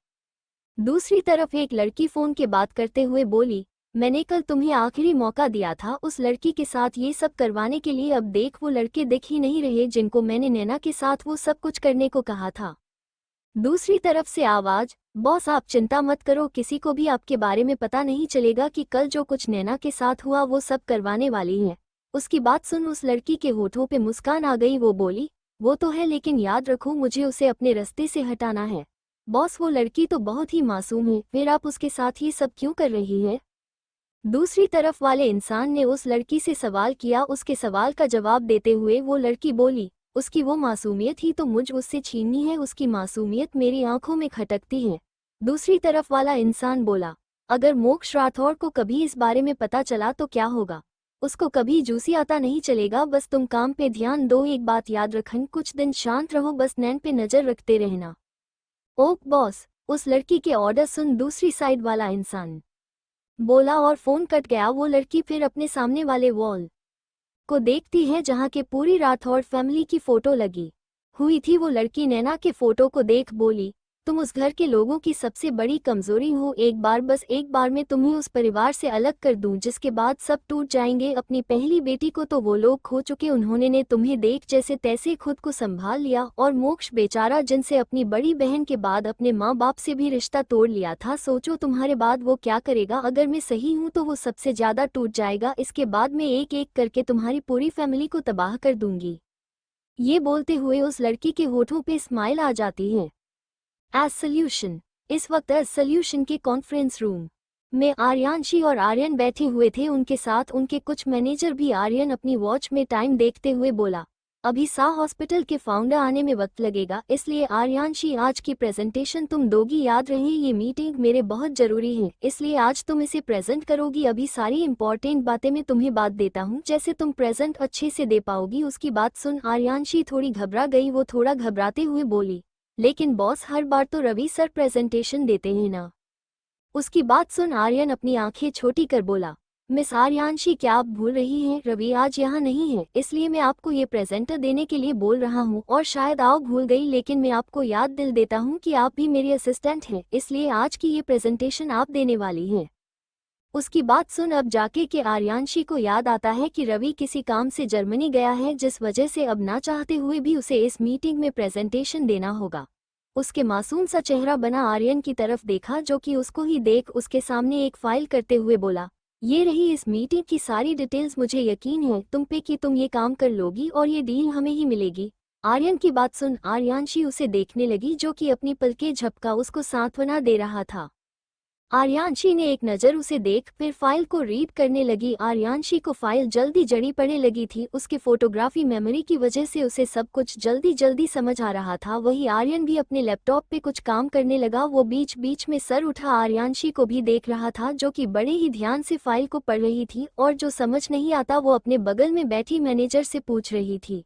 दूसरी तरफ एक लड़की फोन के बात करते हुए बोली, मैंने कल तुम्हें आखिरी मौका दिया था उस लड़की के साथ ये सब करवाने के लिए, अब देख वो लड़के दिख ही नहीं रहे जिनको मैंने नैना के साथ वो सब कुछ करने को कहा था। दूसरी तरफ से आवाज, बॉस आप चिंता मत करो, किसी को भी आपके बारे में पता नहीं चलेगा कि कल जो कुछ नैना के साथ हुआ वो सब करवाने वाली है। उसकी बात सुन उस लड़की के होठों पे मुस्कान आ गई। वो बोली, वो तो है, लेकिन याद रखो मुझे उसे अपने रास्ते से हटाना है। बॉस, वो लड़की तो बहुत ही मासूम है, फिर आप उसके साथ ये सब क्यों कर रही है? दूसरी तरफ वाले इंसान ने उस लड़की से सवाल किया। उसके सवाल का जवाब देते हुए वो लड़की बोली, उसकी वो मासूमियत ही तो मुझ उससे छीननी है, उसकी मासूमियत मेरी आंखों में खटकती है। दूसरी तरफ वाला इंसान बोला, अगर मोक्ष राठौर को कभी इस बारे में पता चला तो क्या होगा? उसको कभी जूसी आता नहीं चलेगा। बस तुम काम पे ध्यान दो, एक बात याद रखन, कुछ दिन शांत रहो, बस नैन पे नजर रखते रहना। ओक बॉस, उस लड़की के ऑर्डर सुन दूसरी साइड वाला इंसान बोला और फोन कट गया। वो लड़की फिर अपने सामने वाले वॉल को देखती है जहां के पूरी राठौड़ फैमिली की फोटो लगी हुई थी। वो लड़की नैना के फोटो को देख बोली, तुम उस घर के लोगों की सबसे बड़ी कमजोरी हो। एक बार, बस एक बार मैं तुम्हें उस परिवार से अलग कर दूं जिसके बाद सब टूट जाएंगे। अपनी पहली बेटी को तो वो लोग खो चुके, उन्होंने ने तुम्हें देख जैसे तैसे खुद को संभाल लिया, और मोक्ष बेचारा जिनसे अपनी बड़ी बहन के बाद अपने माँ बाप से भी रिश्ता तोड़ लिया था, सोचो तुम्हारे बाद वो क्या करेगा। अगर मैं सही हूँ तो वो सबसे ज्यादा टूट जाएगा। इसके बाद मैं एक एक करके तुम्हारी पूरी फैमिली को तबाह कर दूंगी। ये बोलते हुए उस लड़की के होठों पे स्माइल आ जाती है। एज सोल्यूशन, इस वक्त एज सोल्यूशन के कॉन्फ्रेंस रूम में आर्यांशी और आर्यन बैठे हुए थे, उनके साथ उनके कुछ मैनेजर भी। आर्यन अपनी वॉच में टाइम देखते हुए बोला, अभी शाह हॉस्पिटल के फाउंडर आने में वक्त लगेगा, इसलिए आर्यांशी आज की प्रेजेंटेशन तुम दोगी। याद रहे ये मीटिंग मेरे बहुत जरूरी है, इसलिए आज तुम इसे प्रेजेंट करोगी। अभी सारी इंपॉर्टेंट बातें मैं तुम्हें बात देता हूँ, जैसे तुम प्रेजेंट अच्छे से दे पाओगी। उसकी बात सुन आर्यांशी थोड़ी घबरा गई। वो थोड़ा घबराते हुए बोली, लेकिन बॉस हर बार तो रवि सर प्रेजेंटेशन देते हैं ना। उसकी बात सुन आर्यन अपनी आंखें छोटी कर बोला, मिस आर्यांशी क्या आप भूल रही हैं, रवि आज यहाँ नहीं है, इसलिए मैं आपको ये प्रेजेंटर देने के लिए बोल रहा हूँ। और शायद आप भूल गई, लेकिन मैं आपको याद दिल देता हूँ कि आप भी मेरी असिस्टेंट हैं, इसलिए आज की ये प्रेजेंटेशन आप देने वाली हैं। उसकी बात सुन अब जाके कि आर्यांशी को याद आता है कि रवि किसी काम से जर्मनी गया है, जिस वजह से अब ना चाहते हुए भी उसे इस मीटिंग में प्रेजेंटेशन देना होगा। उसके मासूम सा चेहरा बना आर्यन की तरफ देखा, जो कि उसको ही देख उसके सामने एक फाइल करते हुए बोला, ये रही इस मीटिंग की सारी डिटेल्स, मुझे यकीन है तुम पे कि तुम ये काम कर लोगी और ये डील हमें ही मिलेगी। आर्यन की बात सुन आर्यांशी उसे देखने लगी, जो कि अपनी पलकें झपका उसको सांत्वना दे रहा था। आर्यांशी ने एक नज़र उसे देख फिर फाइल को रीड करने लगी। आर्यांशी को फाइल जल्दी जड़ी पड़ने लगी थी, उसके फोटोग्राफी मेमोरी की वजह से उसे सब कुछ जल्दी जल्दी समझ आ रहा था। वही आर्यन भी अपने लैपटॉप पे कुछ काम करने लगा। वो बीच बीच में सर उठा आर्यांशी को भी देख रहा था, जो कि बड़े ही ध्यान से फाइल को पढ़ रही थी, और जो समझ नहीं आता वो अपने बगल में बैठी मैनेजर से पूछ रही थी।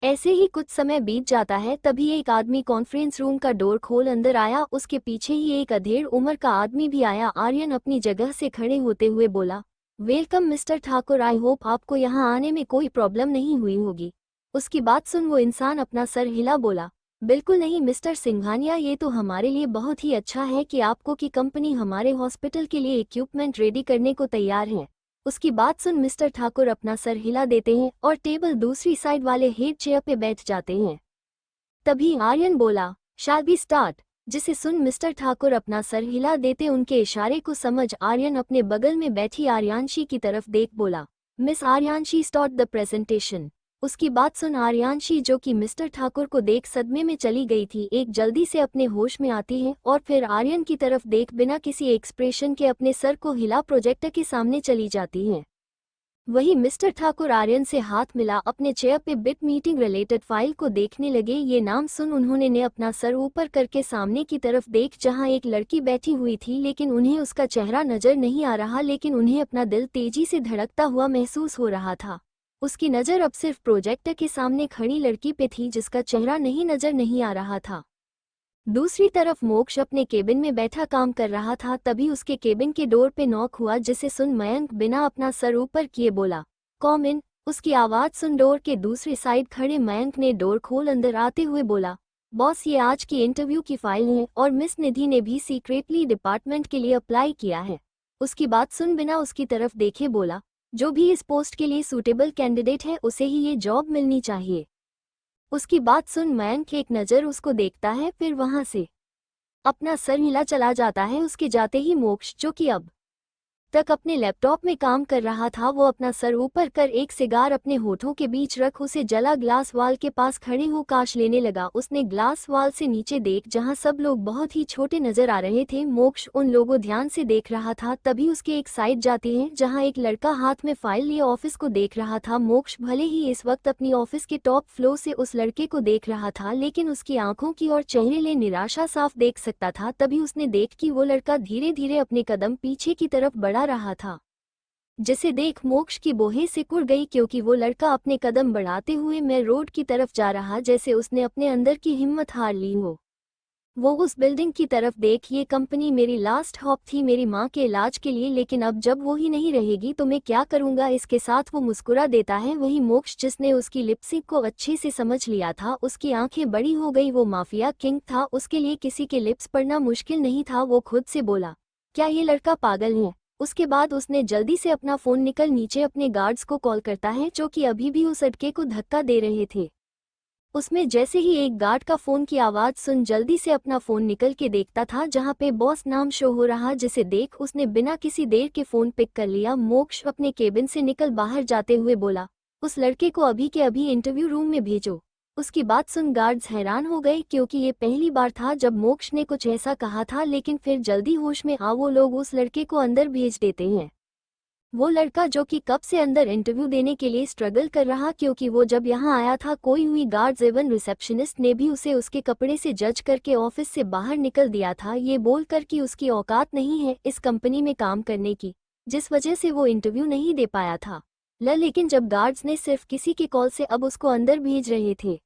ऐसे ही कुछ समय बीत जाता है, तभी एक आदमी कॉन्फ्रेंस रूम का डोर खोल अंदर आया। उसके पीछे ही एक अधेड़ उम्र का आदमी भी आया। आर्यन अपनी जगह से खड़े होते हुए बोला, welcome mister Thakur, I hope आपको यहाँ आने में कोई प्रॉब्लम नहीं हुई होगी। उसकी बात सुन वो इंसान अपना सर हिला बोला, बिल्कुल नहीं मिस्टर सिंघानिया, ये तो हमारे लिए बहुत ही अच्छा है कि आपको की कंपनी हमारे हॉस्पिटल के लिए इक्विपमेंट रेडी करने को तैयार है। उसकी बात सुन मिस्टर ठाकुर अपना सर हिला देते हैं और टेबल दूसरी साइड वाले हेड चेयर पे बैठ जाते हैं। तभी आर्यन बोला, शैल वी स्टार्ट, जिसे सुन मिस्टर ठाकुर अपना सर हिला देते। उनके इशारे को समझ आर्यन अपने बगल में बैठी आर्यांशी की तरफ देख बोला, miss Aryanshi start the presentation. उसकी बात सुन आर्यांशी, जो कि मिस्टर ठाकुर को देख सदमे में चली गई थी, एक जल्दी से अपने होश में आती है और फिर आर्यन की तरफ देख बिना किसी एक्सप्रेशन के अपने सर को हिला प्रोजेक्टर के सामने चली जाती है। वही मिस्टर ठाकुर आर्यन से हाथ मिला अपने चेयर पे बिट मीटिंग रिलेटेड फाइल को देखने लगे। ये नाम सुन उन्होंने ने अपना सर ऊपर करके सामने की तरफ देख जहां एक लड़की बैठी हुई थी, लेकिन उन्हें उसका चेहरा नजर नहीं आ रहा, लेकिन उन्हें अपना दिल तेजी से धड़कता हुआ महसूस हो रहा था। उसकी नज़र अब सिर्फ प्रोजेक्टर के सामने खड़ी लड़की पे थी, जिसका चेहरा नजर नहीं आ रहा था। दूसरी तरफ मोक्ष अपने केबिन में बैठा काम कर रहा था। तभी उसके केबिन के डोर पे नॉक हुआ, जिसे सुन मयंक बिना अपना सर ऊपर किए बोला, कम इन। उसकी आवाज़ सुन डोर के दूसरी साइड खड़े मयंक ने डोर खोल अंदर आते हुए बोला, बॉस ये आज की इंटरव्यू की फाइल है और मिस निधि ने भी सीक्रेटली डिपार्टमेंट के लिए अप्लाई किया है। उसकी बात सुन बिना उसकी तरफ देखे बोला, जो भी इस पोस्ट के लिए सूटेबल कैंडिडेट है उसे ही ये जॉब मिलनी चाहिए। उसकी बात सुन मयंक एक नज़र उसको देखता है, फिर वहां से अपना सर हिला चला जाता है। उसके जाते ही मोक्ष, जो कि अब तक अपने लैपटॉप में काम कर रहा था। वो अपना सर ऊपर कर एक सिगार अपने होठों के बीच रख उसे जला ग्लास वाल के पास खड़े हो काश लेने लगा। उसने ग्लास वाल से नीचे देख जहां सब लोग बहुत ही छोटे नजर आ रहे थे। मोक्ष उन लोगों ध्यान से देख रहा था। तभी उसके एक साइड जाती है जहां एक लड़का हाथ में फाइल लिए ऑफिस को देख रहा था। मोक्ष भले ही इस वक्त अपनी ऑफिस के टॉप फ्लोर से उस लड़के को देख रहा था, लेकिन उसकी आंखों की और चेहरे ले निराशा साफ देख सकता था। तभी उसने देख कि वो लड़का धीरे धीरे अपने कदम पीछे की तरफ बढ़ा रहा था, जिसे देख मोक्ष की बोहें सिकुड़ गई, क्योंकि वो लड़का अपने कदम बढ़ाते हुए मेन रोड की तरफ जा रहा जैसे उसने अपने अंदर की हिम्मत हार ली हो। वो उस बिल्डिंग की तरफ देख, ये कंपनी मेरी लास्ट हॉप थी मेरी माँ के इलाज के लिए, लेकिन अब जब वो ही नहीं रहेगी तो मैं क्या करूँगा। इसके साथ वो मुस्कुरा देता है। वही मोक्ष जिसने उसकी लिपसिंक को अच्छे से समझ लिया था, उसकी आंखें बड़ी हो गई। वो माफिया किंग था, उसके लिए किसी के लिप्स पढ़ना मुश्किल नहीं था। वो खुद से बोला, क्या ये लड़का पागल है। उसके बाद उसने जल्दी से अपना फोन निकल नीचे अपने गार्ड्स को कॉल करता है जो कि अभी भी उस अटके को धक्का दे रहे थे। उसमें जैसे ही एक गार्ड का फोन की आवाज सुन जल्दी से अपना फोन निकल के देखता था जहां पे बॉस नाम शो हो रहा, जिसे देख उसने बिना किसी देर के फोन पिक कर लिया। मोक्ष अपने केबिन से निकल बाहर जाते हुए बोला, उस लड़के को अभी के अभी इंटरव्यू रूम में भेजो। उसकी बात सुन गार्ड्स हैरान हो गए, क्योंकि ये पहली बार था जब मोक्ष ने कुछ ऐसा कहा था, लेकिन फिर जल्दी होश में आ वो लोग उस लड़के को अंदर भेज देते हैं। वो लड़का जो कि कब से अंदर इंटरव्यू देने के लिए स्ट्रगल कर रहा, क्योंकि वो जब यहाँ आया था कोई हुई गार्ड्स एवं रिसेप्शनिस्ट ने भी उसे उसके कपड़े से जज करके ऑफिस से बाहर निकल दिया था, ये बोलकर कि उसकी औकात नहीं है इस कंपनी में काम करने की, जिस वजह से वो इंटरव्यू नहीं दे पाया था। लेकिन जब गार्ड्स ने सिर्फ किसी के कॉल से अब उसको अंदर भेज रहे थे।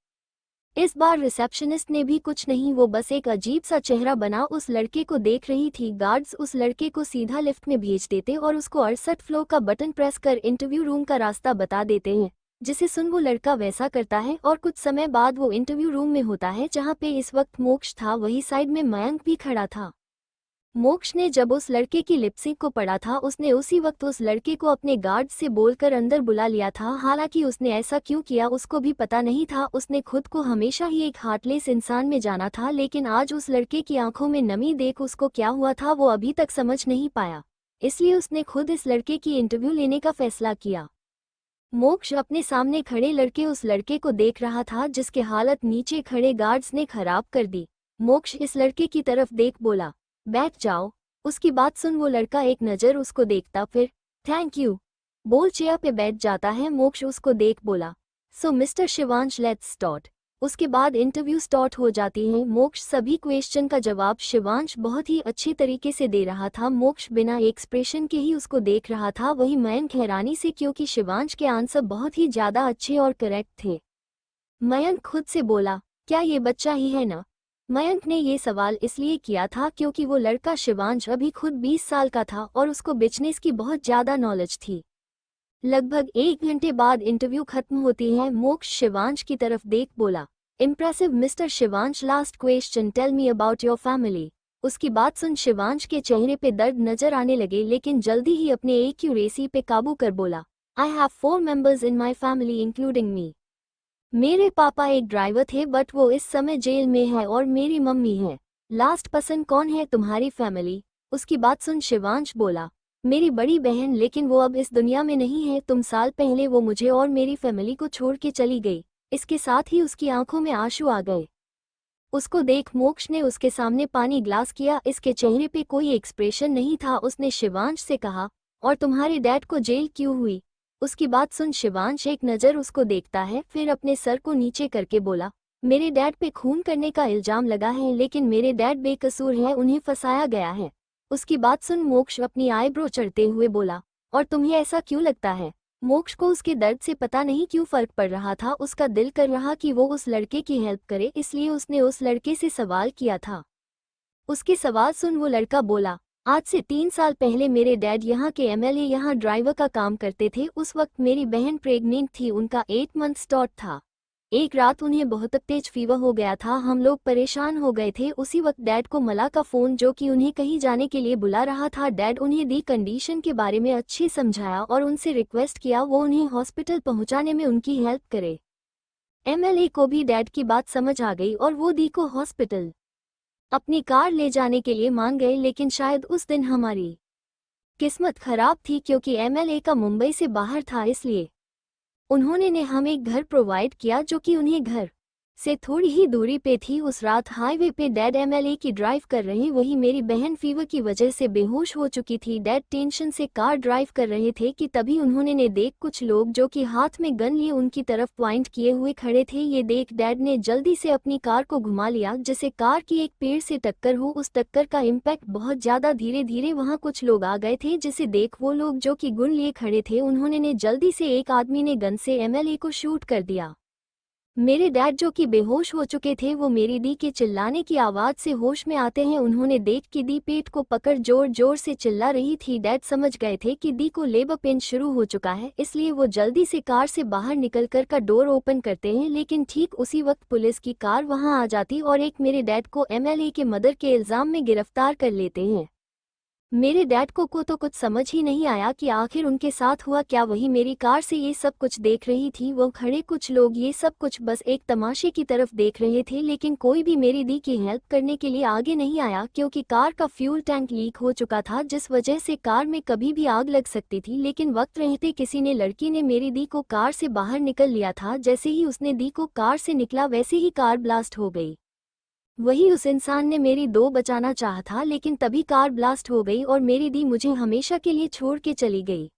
इस बार रिसेप्शनिस्ट ने भी कुछ नहीं, वो बस एक अजीब सा चेहरा बना उस लड़के को देख रही थी। गार्ड्स उस लड़के को सीधा लिफ्ट में भेज देते और उसको 68 फ्लोर का बटन प्रेस कर इंटरव्यू रूम का रास्ता बता देते हैं, जिसे सुन वो लड़का वैसा करता है और कुछ समय बाद वो इंटरव्यू रूम में होता है जहाँ पे इस वक्त मोक्ष था। वही साइड में मयंक भी खड़ा था। मोक्ष ने जब उस लड़के की लिपसिंक को पढ़ा था, उसने उसी वक्त उस लड़के को अपने गार्ड से बोलकर अंदर बुला लिया था। हालांकि उसने ऐसा क्यों किया उसको भी पता नहीं था। उसने खुद को हमेशा ही एक हार्टलेस इंसान में जाना था, लेकिन आज उस लड़के की आंखों में नमी देख उसको क्या हुआ था वो अभी तक समझ नहीं पाया। इसलिए उसने खुद इस लड़के की इंटरव्यू लेने का फैसला किया। मोक्ष अपने सामने खड़े लड़के उस लड़के को देख रहा था जिसके हालत नीचे खड़े गार्ड्स ने खराब कर दी। मोक्ष इस लड़के की तरफ देख बोला, बैठ जाओ। उसकी बात सुन वो लड़का एक नज़र उसको देखता, फिर थैंक यू बोल चेयर पे बैठ जाता है। मोक्ष उसको देख बोला, सो मिस्टर शिवांश लेट्स स्टार्ट। उसके बाद इंटरव्यू स्टार्ट हो जाती है। मोक्ष सभी क्वेश्चन का जवाब शिवांश बहुत ही अच्छे तरीके से दे रहा था। मोक्ष बिना एक्सप्रेशन के ही उसको देख रहा था। वही मयंक हैरानी से, क्योंकि शिवांश के आंसर बहुत ही ज्यादा अच्छे और करेक्ट थे। मयंक खुद से बोला, क्या ये बच्चा ही है ना। मयंक ने ये सवाल इसलिए किया था क्योंकि वो लड़का शिवांश अभी खुद 20 साल का था और उसको बिजनेस की बहुत ज्यादा नॉलेज थी। लगभग 1 घंटे बाद इंटरव्यू खत्म होती है। मोक्ष शिवांश की तरफ देख बोला, impressive mister Shivansh, last question, tell me about your family. उसकी बात सुन शिवांश के चेहरे पे दर्द नजर आने लगे, लेकिन जल्दी ही अपने एक्यूरेसी पे काबू कर बोला, I have 4 members in my family including me. मेरे पापा एक ड्राइवर थे बट वो इस समय जेल में है और मेरी मम्मी है। लास्ट पर्सन कौन है तुम्हारी फैमिली। उसकी बात सुन शिवांश बोला, मेरी बड़ी बहन, लेकिन वो अब इस दुनिया में नहीं है। तुम साल पहले वो मुझे और मेरी फैमिली को छोड़ के चली गई। इसके साथ ही उसकी आंखों में आंसू आ गए। उसको देख मोक्ष ने उसके सामने पानी ग्लास किया। इसके चेहरे पे कोई एक्सप्रेशन नहीं था। उसने शिवांश से कहा, और तुम्हारे डैड को जेल क्यों हुई। उसकी बात सुन शिवांश एक नज़र उसको देखता है, फिर अपने सर को नीचे करके बोला, मेरे डैड पे खून करने का इल्जाम लगा है, लेकिन मेरे डैड बेकसूर है, उन्हें फंसाया गया है। उसकी बात सुन मोक्ष अपनी आईब्रो चढ़ते हुए बोला, और तुम्हें ऐसा क्यों लगता है। मोक्ष को उसके दर्द से पता नहीं क्यों फर्क पड़ रहा था। उसका दिल कर रहा कि वो उस लड़के की हेल्प करे, इसलिए उसने उस लड़के से सवाल किया था। उसके सवाल सुन वो लड़का बोला, आज से 3 साल पहले मेरे डैड यहाँ के एमएलए यहाँ ड्राइवर का काम करते थे। उस वक्त मेरी बहन प्रेग्नेंट थी, उनका 8 मंथ स्टॉट था। एक रात उन्हें बहुत तेज फीवर हो गया था, हम लोग परेशान हो गए थे। उसी वक्त डैड को मला का फ़ोन जो कि उन्हें कहीं जाने के लिए बुला रहा था। डैड उन्हें दी कंडीशन के बारे में अच्छे समझाया और उनसे रिक्वेस्ट किया वो उन्हें हॉस्पिटल पहुँचाने में उनकी हेल्प करे। एमएलए को भी डैड की बात समझ आ गई और वो दी को हॉस्पिटल अपनी कार ले जाने के लिए मान गए, लेकिन शायद उस दिन हमारी किस्मत खराब थी क्योंकि एमएलए का मुंबई से बाहर था, इसलिए उन्होंने ने हमें एक घर प्रोवाइड किया जो कि उन्हें घर से थोड़ी ही दूरी पे थी। उस रात हाईवे पे डैड एमएलए की ड्राइव कर रहे, वही मेरी बहन फीवर की वजह से बेहोश हो चुकी थी। डैड टेंशन से कार ड्राइव कर रहे थे कि तभी उन्होंने ने देख कुछ लोग जो कि हाथ में गन लिए उनकी तरफ पॉइंट किए हुए खड़े थे। ये देख डैड ने जल्दी से अपनी कार को घुमा लिया जिससे कार की एक पेड़ से टक्कर हो। उस टक्कर का इम्पैक्ट बहुत ज्यादा, धीरे धीरे वहां कुछ लोग आ गए थे जिसे देख वो लोग जो कि गुन लिए खड़े थे उन्होंने ने जल्दी से एक आदमी ने गन से एमएलए को शूट कर दिया। मेरे डैड जो कि बेहोश हो चुके थे वो मेरी दी के चिल्लाने की आवाज से होश में आते हैं। उन्होंने देख कि दी पेट को पकड़ जोर जोर से चिल्ला रही थी। डैड समझ गए थे कि दी को लेबर पेन शुरू हो चुका है, इसलिए वो जल्दी से कार से बाहर निकलकर का डोर ओपन करते हैं। लेकिन ठीक उसी वक्त पुलिस की कार वहां आ जाती और एक मेरे डैड को एमएलए के मर्डर के इल्जाम में गिरफ्तार कर लेते हैं। मेरे डैड को तो कुछ समझ ही नहीं आया कि आखिर उनके साथ हुआ क्या। वही मेरी कार से ये सब कुछ देख रही थी वो खड़े कुछ लोग, ये सब कुछ बस एक तमाशे की तरफ देख रहे थे, लेकिन कोई भी मेरी दी की हेल्प करने के लिए आगे नहीं आया क्योंकि कार का फ्यूल टैंक लीक हो चुका था जिस वजह से कार में कभी भी आग लग सकती थी। लेकिन वक्त रहते किसी ने लड़की ने मेरी दी को कार से बाहर निकल लिया था। जैसे ही उसने दी को कार से निकला वैसे ही कार ब्लास्ट हो गई। वही उस इंसान ने मेरी दो बचाना चाहा था, लेकिन तभी कार ब्लास्ट हो गई और मेरी दी मुझे हमेशा के लिए छोड़ के चली गई।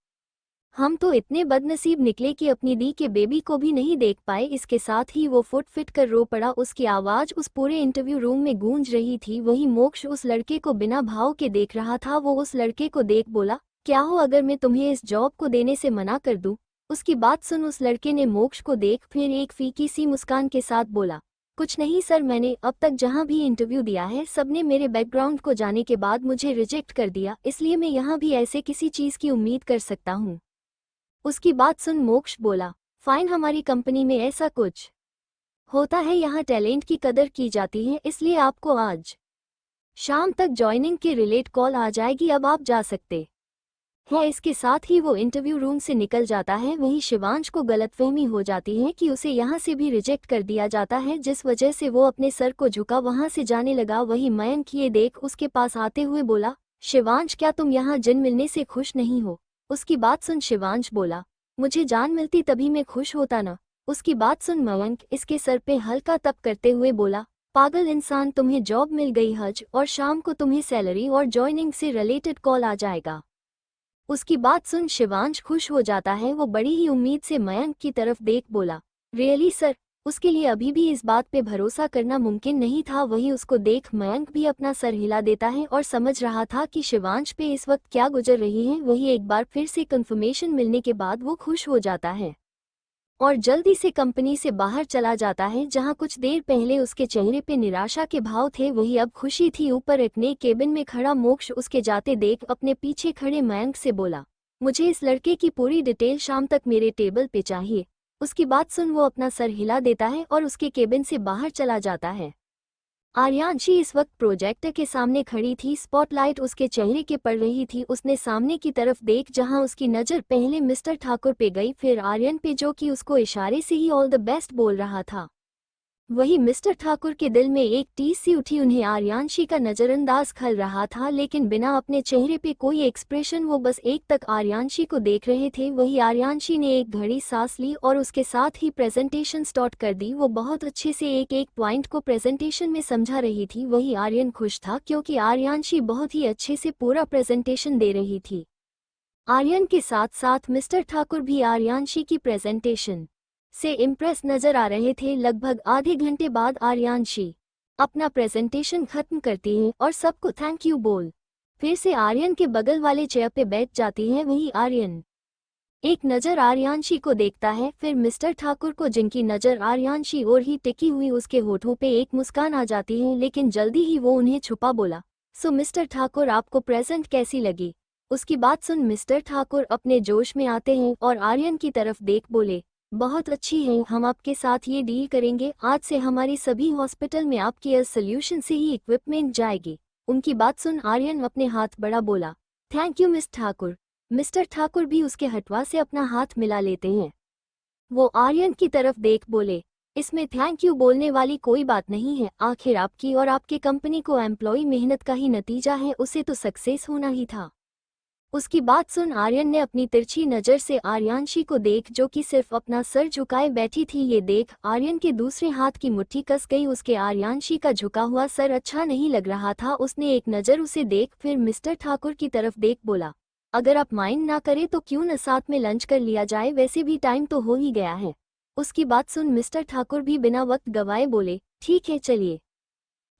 हम तो इतने बदनसीब निकले कि अपनी दी के बेबी को भी नहीं देख पाए। इसके साथ ही वो फुट फिट कर रो पड़ा। उसकी आवाज उस पूरे इंटरव्यू रूम में गूंज रही थी। वही मोक्ष उस लड़के को बिना भाव के देख रहा था। वो उस लड़के को देख बोला, क्या हो अगर मैं तुम्हें इस जॉब को देने से मना कर दूं? उसकी बात सुन उस लड़के ने मोक्ष को देख फिर एक फीकी सी मुस्कान के साथ बोला, कुछ नहीं सर, मैंने अब तक जहां भी इंटरव्यू दिया है सबने मेरे बैकग्राउंड को जाने के बाद मुझे रिजेक्ट कर दिया, इसलिए मैं यहां भी ऐसे किसी चीज की उम्मीद कर सकता हूं। उसकी बात सुन मोक्ष बोला, फाइन, हमारी कंपनी में ऐसा कुछ होता है, यहाँ टैलेंट की कदर की जाती है, इसलिए आपको आज शाम तक ज्वाइनिंग के रिलेट कॉल आ जाएगी, अब आप जा सकते है। इसके साथ ही वो इंटरव्यू रूम से निकल जाता है। वहीं शिवांश को गलतफहमी हो जाती है कि उसे यहाँ से भी रिजेक्ट कर दिया जाता है, जिस वजह से वो अपने सर को झुका वहां से जाने लगा। वही मयंक ये देख उसके पास आते हुए बोला, शिवांश क्या तुम यहाँ जिन मिलने से खुश नहीं हो? उसकी बात सुन शिवांश बोला, मुझे जान मिलती तभी मैं खुश होता ना। उसकी बात सुन मयंक इसके सर पे हल्का तप करते हुए बोला, पागल इंसान, तुम्हें जॉब मिल गई हज, और शाम को तुम्हें सैलरी और ज्वाइनिंग से रिलेटेड कॉल आ जाएगा। उसकी बात सुन शिवांश खुश हो जाता है। वो बड़ी ही उम्मीद से मयंक की तरफ देख बोला, रियली सर? उसके लिए अभी भी इस बात पे भरोसा करना मुमकिन नहीं था। वहीं उसको देख मयंक भी अपना सर हिला देता है और समझ रहा था कि शिवांश पे इस वक्त क्या गुजर रही है। वही एक बार फिर से कंफर्मेशन मिलने के बाद वो खुश हो जाता है और जल्दी से कंपनी से बाहर चला जाता है, जहां कुछ देर पहले उसके चेहरे पे निराशा के भाव थे वही अब खुशी थी। ऊपर अपने केबिन में खड़ा मोक्ष उसके जाते देख अपने पीछे खड़े मयंक से बोला, मुझे इस लड़के की पूरी डिटेल शाम तक मेरे टेबल पे चाहिए। उसकी बात सुन वो अपना सर हिला देता है और उसके केबिन से बाहर चला जाता है। आर्यांशी इस वक्त प्रोजेक्टर के सामने खड़ी थी। स्पॉटलाइट उसके चेहरे के पड़ रही थी। उसने सामने की तरफ देख जहां उसकी नज़र पहले मिस्टर ठाकुर पे गई, फिर आर्यन पे जो कि उसको इशारे से ही ऑल द बेस्ट बोल रहा था। वही मिस्टर ठाकुर के दिल में एक टीस सी उठी। उन्हें आर्यांशी का नजरअंदाज खल रहा था, लेकिन बिना अपने चेहरे पे कोई एक्सप्रेशन, वो बस एक तक आर्यांशी को देख रहे थे। वही आर्यांशी ने एक घड़ी सांस ली और उसके साथ ही प्रेजेंटेशन स्टार्ट कर दी। वो बहुत अच्छे से एक एक पॉइंट को प्रेजेंटेशन में समझा रही थी। वही आर्यन खुश था क्योंकि आर्यांशी बहुत ही अच्छे से पूरा प्रेजेंटेशन दे रही थी। आर्यन के साथ साथ मिस्टर ठाकुर भी आर्यांशी की प्रेजेंटेशन से इम्प्रेस नजर आ रहे थे। लगभग आधे घंटे बाद आर्यांशी अपना प्रेजेंटेशन खत्म करती है और सबको थैंक यू बोल फिर से आर्यन के बगल वाले चेयर पे बैठ जाती है। वही आर्यन एक नज़र आर्यांशी को देखता है, फिर मिस्टर ठाकुर को, जिनकी नज़र आर्यांशी और ही टिकी हुई। उसके होठों पे एक मुस्कान आ जाती है, लेकिन जल्दी ही वो उन्हें छुपा बोला, सो मिस्टर ठाकुर आपको प्रेजेंट कैसी लगी? उसकी बात सुन मिस्टर ठाकुर अपने जोश में आते हैं और आर्यन की तरफ देख बोले, बहुत अच्छी है, हम आपके साथ ये डील करेंगे। आज से हमारी सभी हॉस्पिटल में आपकी एयर सोल्यूशन से ही इक्विपमेंट जाएगी। उनकी बात सुन आर्यन अपने हाथ बड़ा बोला, thank you miss Thakur. Mister Thakur भी उसके हटवा से अपना हाथ मिला लेते हैं। वो आर्यन की तरफ देख बोले, इसमें थैंक यू बोलने वाली कोई बात नहीं है, आखिर आपकी और आपके कंपनी को एम्प्लॉय मेहनत का ही नतीजा है, उसे तो सक्सेस होना ही था। उसकी बात सुन आर्यन ने अपनी तिरछी नज़र से आर्यांशी को देख, जो कि सिर्फ अपना सर झुकाए बैठी थी। ये देख आर्यन के दूसरे हाथ की मुट्ठी कस गई। उसके आर्यांशी का झुका हुआ सर अच्छा नहीं लग रहा था। उसने एक नज़र उसे देख फिर मिस्टर ठाकुर की तरफ देख बोला, अगर आप माइंड ना करें तो क्यों न साथ में लंच कर लिया जाए, वैसे भी टाइम तो हो ही गया है। उसकी बात सुन मिस्टर ठाकुर भी बिना वक्त गवाए बोले, ठीक है चलिए।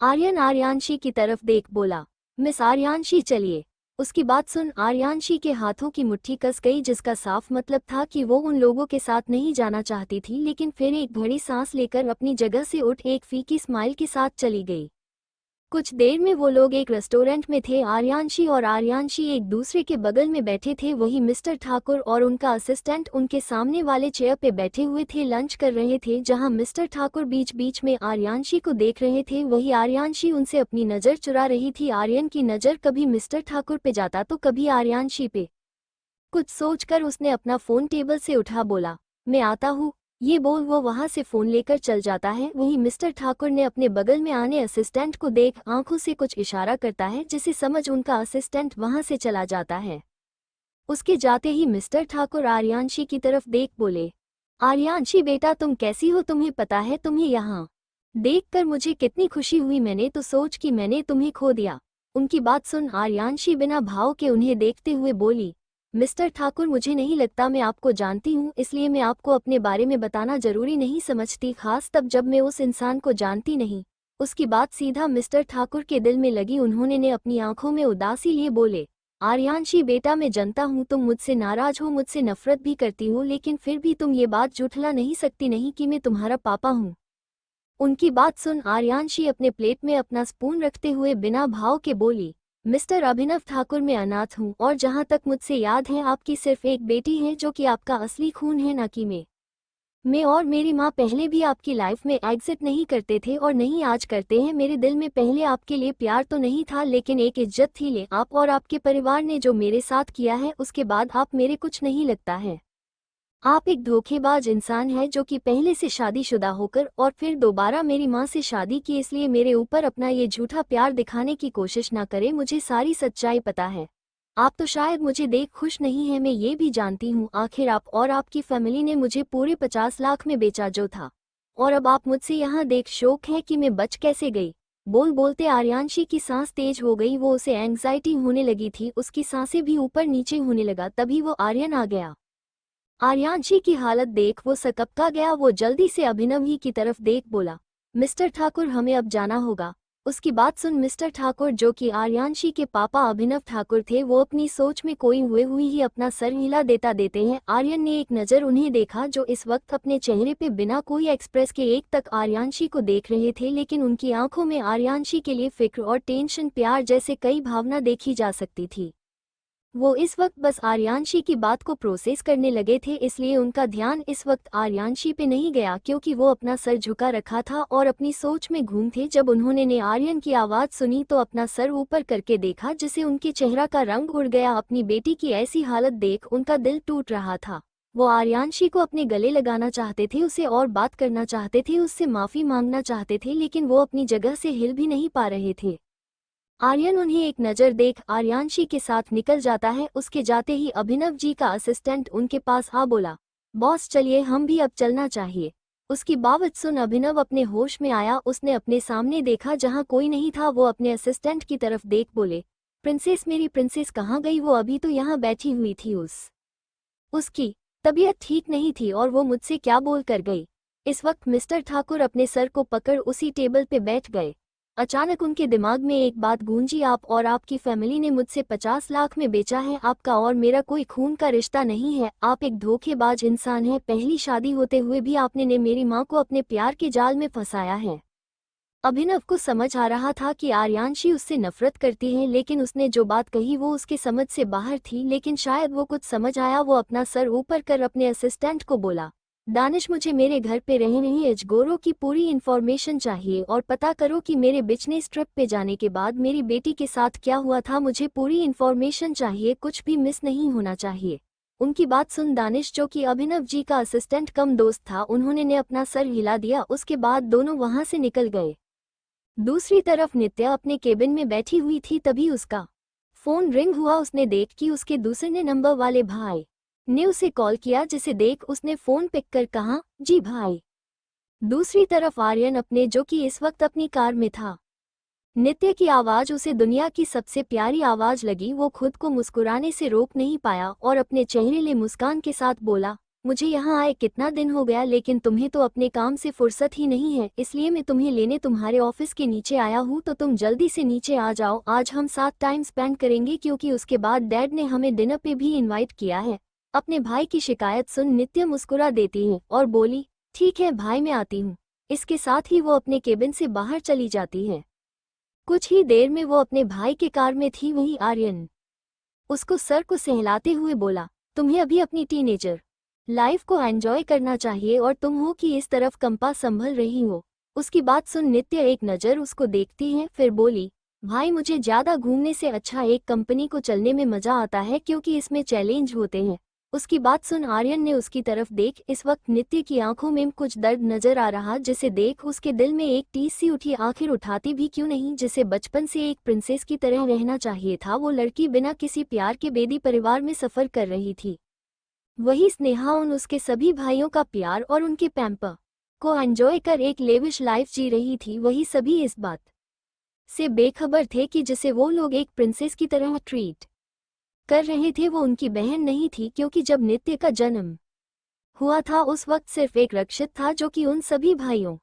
आर्यन आर्यांशी की तरफ देख बोला, मिस आर्यांशी चलिए। उसकी बात सुन आर्यांशी के हाथों की मुट्ठी कस गई, जिसका साफ मतलब था कि वो उन लोगों के साथ नहीं जाना चाहती थी। लेकिन फिर एक बड़ी सांस लेकर अपनी जगह से उठ एक फीकी स्माइल के साथ चली गई। कुछ देर में वो लोग एक रेस्टोरेंट में थे। आर्यांशी और आर्यांशी एक दूसरे के बगल में बैठे थे। वही मिस्टर ठाकुर और उनका असिस्टेंट उनके सामने वाले चेयर पे बैठे हुए थे, लंच कर रहे थे। जहां मिस्टर ठाकुर बीच बीच में आर्यांशी को देख रहे थे, वही आर्यांशी उनसे अपनी नज़र चुरा रही थी। आर्यन की नज़र कभी मिस्टर ठाकुर पे जाता तो कभी आर्यांशी पे। कुछ सोचकर उसने अपना फ़ोन टेबल से उठा बोला, मैं आता हूँ। ये बोल वो वहां से फ़ोन लेकर चल जाता है। वहीं मिस्टर ठाकुर ने अपने बगल में आने असिस्टेंट को देख आंखों से कुछ इशारा करता है, जिसे समझ उनका असिस्टेंट वहां से चला जाता है। उसके जाते ही मिस्टर ठाकुर आर्यांशी की तरफ देख बोले, आर्यांशी बेटा तुम कैसी हो, तुम्हें पता है तुम्हें यहाँ देखकर मुझे कितनी खुशी हुई, मैंने तो सोच कि मैंने तुम्हें खो दिया। उनकी बात सुन आर्यांशी बिना भाव के उन्हें देखते हुए बोली, मिस्टर ठाकुर मुझे नहीं लगता मैं आपको जानती हूँ, इसलिए मैं आपको अपने बारे में बताना जरूरी नहीं समझती, खास तब जब मैं उस इंसान को जानती नहीं। उसकी बात सीधा मिस्टर ठाकुर के दिल में लगी। उन्होंने ने अपनी आंखों में उदासी लिए बोले, आर्यांशी बेटा मैं जानता हूँ तुम मुझसे नाराज हो, मुझसे नफरत भी करती हो, लेकिन फिर भी तुम ये बात झुठला नहीं सकती नहीं कि मैं तुम्हारा पापा हूँ। उनकी बात सुन आर्यांशी अपने प्लेट में अपना स्पून रखते हुए बिना भाव के बोली, मिस्टर अभिनव ठाकुर मैं अनाथ हूँ और जहाँ तक मुझसे याद है आपकी सिर्फ एक बेटी है जो कि आपका असली खून है, ना कि मैं और मेरी माँ पहले भी आपकी लाइफ में एग्जिट नहीं करते थे और नहीं आज करते हैं। मेरे दिल में पहले आपके लिए प्यार तो नहीं था, लेकिन एक इज्जत थी। ले आप और आपके परिवार ने जो मेरे साथ किया है उसके बाद आप मेरे कुछ नहीं लगता है। आप एक धोखेबाज इंसान है जो कि पहले से शादीशुदा होकर और फिर दोबारा मेरी माँ से शादी की, इसलिए मेरे ऊपर अपना ये झूठा प्यार दिखाने की कोशिश ना करें। मुझे सारी सच्चाई पता है। आप तो शायद मुझे देख खुश नहीं है, मैं ये भी जानती हूँ। आखिर आप और आपकी फैमिली ने मुझे पूरे 50 लाख में बेचा जो था, और अब आप मुझसे यहाँ देख शौक है कि मैं बच कैसे गई। बोल बोलते आर्यांशी की सांस तेज हो गई, वो उसे एंग्जाइटी होने लगी थी, उसकी सांसें भी ऊपर नीचे होने लगा। तभी वो आर्यन आ गया। आर्यांशी की हालत देख वो सकपका गया। वो जल्दी से अभिनव ही की तरफ देख बोला, मिस्टर ठाकुर हमें अब जाना होगा। उसकी बात सुन मिस्टर ठाकुर जो कि आर्यांशी के पापा अभिनव ठाकुर थे, वो अपनी सोच में खोए हुई ही अपना सर हिला देते हैं। आर्यन ने एक नज़र उन्हें देखा जो इस वक्त अपने चेहरे पे बिना कोई एक्सप्रेस के एक तक आर्यांशी को देख रहे थे, लेकिन उनकी आंखों में आर्यांशी के लिए फिक्र और टेंशन, प्यार जैसे कई भावना देखी जा सकती थी। वो इस वक्त बस आर्यांशी की बात को प्रोसेस करने लगे थे, इसलिए उनका ध्यान इस वक्त आर्यांशी पे नहीं गया, क्योंकि वो अपना सर झुका रखा था और अपनी सोच में घूम थे। जब उन्होंने ने आर्यन की आवाज़ सुनी तो अपना सर ऊपर करके देखा, जिससे उनके चेहरा का रंग उड़ गया। अपनी बेटी की ऐसी हालत देख उनका दिल टूट रहा था। वो आर्यांशी को अपने गले लगाना चाहते थे, उसे और बात करना चाहते थे, उससे माफ़ी मांगना चाहते थे, लेकिन वो अपनी जगह से हिल भी नहीं पा रहे थे। आर्यन उन्हें एक नज़र देख आर्यांशी के साथ निकल जाता है। उसके जाते ही अभिनव जी का असिस्टेंट उनके पास आ बोला, बॉस चलिए हम भी अब चलना चाहिए। उसकी बात सुन अभिनव अपने होश में आया। उसने अपने सामने देखा जहां कोई नहीं था। वो अपने असिस्टेंट की तरफ देख बोले, प्रिंसेस मेरी प्रिंसेस कहाँ गई, वो अभी तो यहाँ बैठी हुई थी। उसकी तबीयत ठीक नहीं थी और वो मुझसे क्या बोल कर गई। इस वक्त मिस्टर ठाकुर अपने सर को पकड़ उसी टेबल पे बैठ गए। अचानक उनके दिमाग में एक बात गूंजी, आप और आपकी फैमिली ने मुझसे 50 लाख में बेचा है। आपका और मेरा कोई खून का रिश्ता नहीं है। आप एक धोखेबाज इंसान हैं। पहली शादी होते हुए भी आपने ने मेरी माँ को अपने प्यार के जाल में फंसाया है। अभिनव को समझ आ रहा था कि आर्यांशी उससे नफरत करती है, लेकिन उसने जो बात कही वो उसके समझ से बाहर थी। लेकिन शायद वो कुछ समझ आया। वो अपना सर ऊपर कर अपने असिस्टेंट को बोला, दानिश मुझे मेरे घर पे रह रही अजगोरों की पूरी इन्फॉर्मेशन चाहिए और पता करो कि मेरे बिजनेस ट्रिप पे जाने के बाद मेरी बेटी के साथ क्या हुआ था। मुझे पूरी इन्फॉर्मेशन चाहिए, कुछ भी मिस नहीं होना चाहिए। उनकी बात सुन दानिश जो कि अभिनव जी का असिस्टेंट कम दोस्त था, उन्होंने ने अपना सर हिला दिया। उसके बाद दोनों वहां से निकल गए। दूसरी तरफ नित्या अपने केबिन में बैठी हुई थी। तभी उसका फोन रिंग हुआ। उसने देख कि उसके दूसरे नंबर वाले भाई ने उसे कॉल किया, जिसे देख उसने फोन पिक कर कहा, जी भाई। दूसरी तरफ आर्यन अपने जो कि इस वक्त अपनी कार में था। नित्य की आवाज उसे दुनिया की सबसे प्यारी आवाज लगी। वो खुद को मुस्कुराने से रोक नहीं पाया और अपने चेहरे मुस्कान के साथ बोला, मुझे यहाँ आए कितना दिन हो गया, लेकिन तुम्हें तो अपने काम से फुर्सत ही नहीं है, इसलिए मैं तुम्हें लेने तुम्हारे ऑफिस के नीचे आया हूँ। तो तुम जल्दी से नीचे आ जाओ, आज हम साथ टाइम स्पेंड करेंगे, क्योंकि उसके बाद डैड ने हमें डिनर पे भी इन्वाइट किया है। अपने भाई की शिकायत सुन नित्य मुस्कुरा देती है और बोली, ठीक है भाई, मैं आती हूँ। इसके साथ ही वो अपने केबिन से बाहर चली जाती है। कुछ ही देर में वो अपने भाई के कार में थी। वहीं आर्यन उसको सर को सहलाते हुए बोला, तुम्हें अभी अपनी टीनेजर लाइफ को एंजॉय करना चाहिए और तुम हो कि इस तरफ कंपा संभल रही हो। उसकी बात सुन नित्य एक नज़र उसको देखती है, फिर बोली, भाई मुझे ज़्यादा घूमने से अच्छा एक कंपनी को चलने में मज़ा आता है, क्योंकि इसमें चैलेंज होते हैं। उसकी बात सुन आर्यन ने उसकी तरफ देख। इस वक्त नित्य की आंखों में कुछ दर्द नजर आ रहा, जिसे देख उसके दिल में एक टीस सी उठी। आखिर उठाती भी क्यों नहीं, जिसे बचपन से एक प्रिंसेस की तरह रहना चाहिए था। वो लड़की बिना किसी प्यार के बेदी परिवार में सफ़र कर रही थी। वही स्नेहा उन उसके सभी भाइयों का प्यार और उनके पैम्पर को एंजॉय कर एक लेविश लाइफ जी रही थी। वही सभी इस बात से बेखबर थे कि जिसे वो लोग एक प्रिंसेस की तरह ट्रीट कर रहे थे, वो उनकी बहन नहीं थी, क्योंकि जब नित्य का जन्म हुआ था उस वक्त सिर्फ एक रक्षित था, जो कि उन सभी भाइयों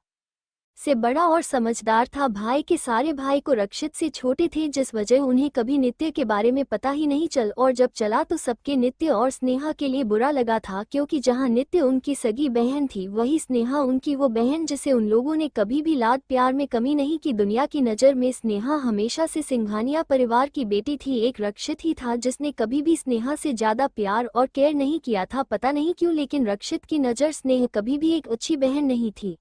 से बड़ा और समझदार था। भाई के सारे भाई को रक्षित से छोटे थे, जिस वजह उन्हें कभी नित्य के बारे में पता ही नहीं चल, और जब चला तो सबके नित्य और स्नेहा के लिए बुरा लगा था, क्योंकि जहां नित्य उनकी सगी बहन थी, वही स्नेहा उनकी वो बहन जिसे उन लोगों ने कभी भी लाड प्यार में कमी नहीं की। दुनिया की नज़र में स्नेहा हमेशा से सिंघानिया परिवार की बेटी थी। एक रक्षित ही था जिसने कभी भी स्नेहा से ज़्यादा प्यार और केयर नहीं किया था, पता नहीं क्यों, लेकिन रक्षित की नज़र स्नेह कभी भी एक अच्छी बहन नहीं थी।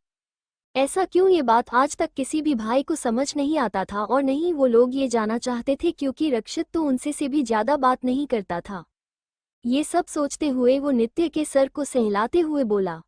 ऐसा क्यों, ये बात आज तक किसी भी भाई को समझ नहीं आता था, और नहीं वो लोग ये जानना चाहते थे, क्योंकि रक्षित तो उनसे से भी ज़्यादा बात नहीं करता था। ये सब सोचते हुए वो नित्य के सर को सहलाते हुए बोला,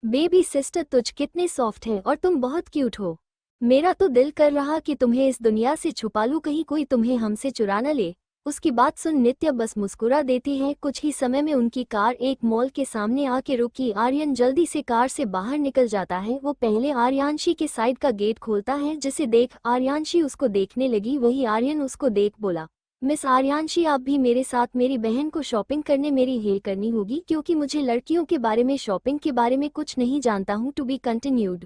बेबी सिस्टर तुझ कितने सॉफ्ट है और तुम बहुत क्यूट हो। मेरा तो दिल कर रहा कि तुम्हें इस दुनिया से छुपा लूं, कहीं कोई तुम्हें हमसे चुरा न ले। उसकी बात सुन नित्य बस मुस्कुरा देती है। कुछ ही समय में उनकी कार एक मॉल के सामने आके रुकी। आर्यन जल्दी से कार से बाहर निकल जाता है। वो पहले आर्यांशी के साइड का गेट खोलता है, जिसे देख आर्यांशी उसको देखने लगी। वही आर्यन उसको देख बोला, मिस आर्यांशी, आप भी मेरे साथ मेरी बहन को शॉपिंग करने मेरी हेल्प करनी होगी, क्योंकि मुझे लड़कियों के बारे में शॉपिंग के बारे में कुछ नहीं जानता हूँ। To be continued.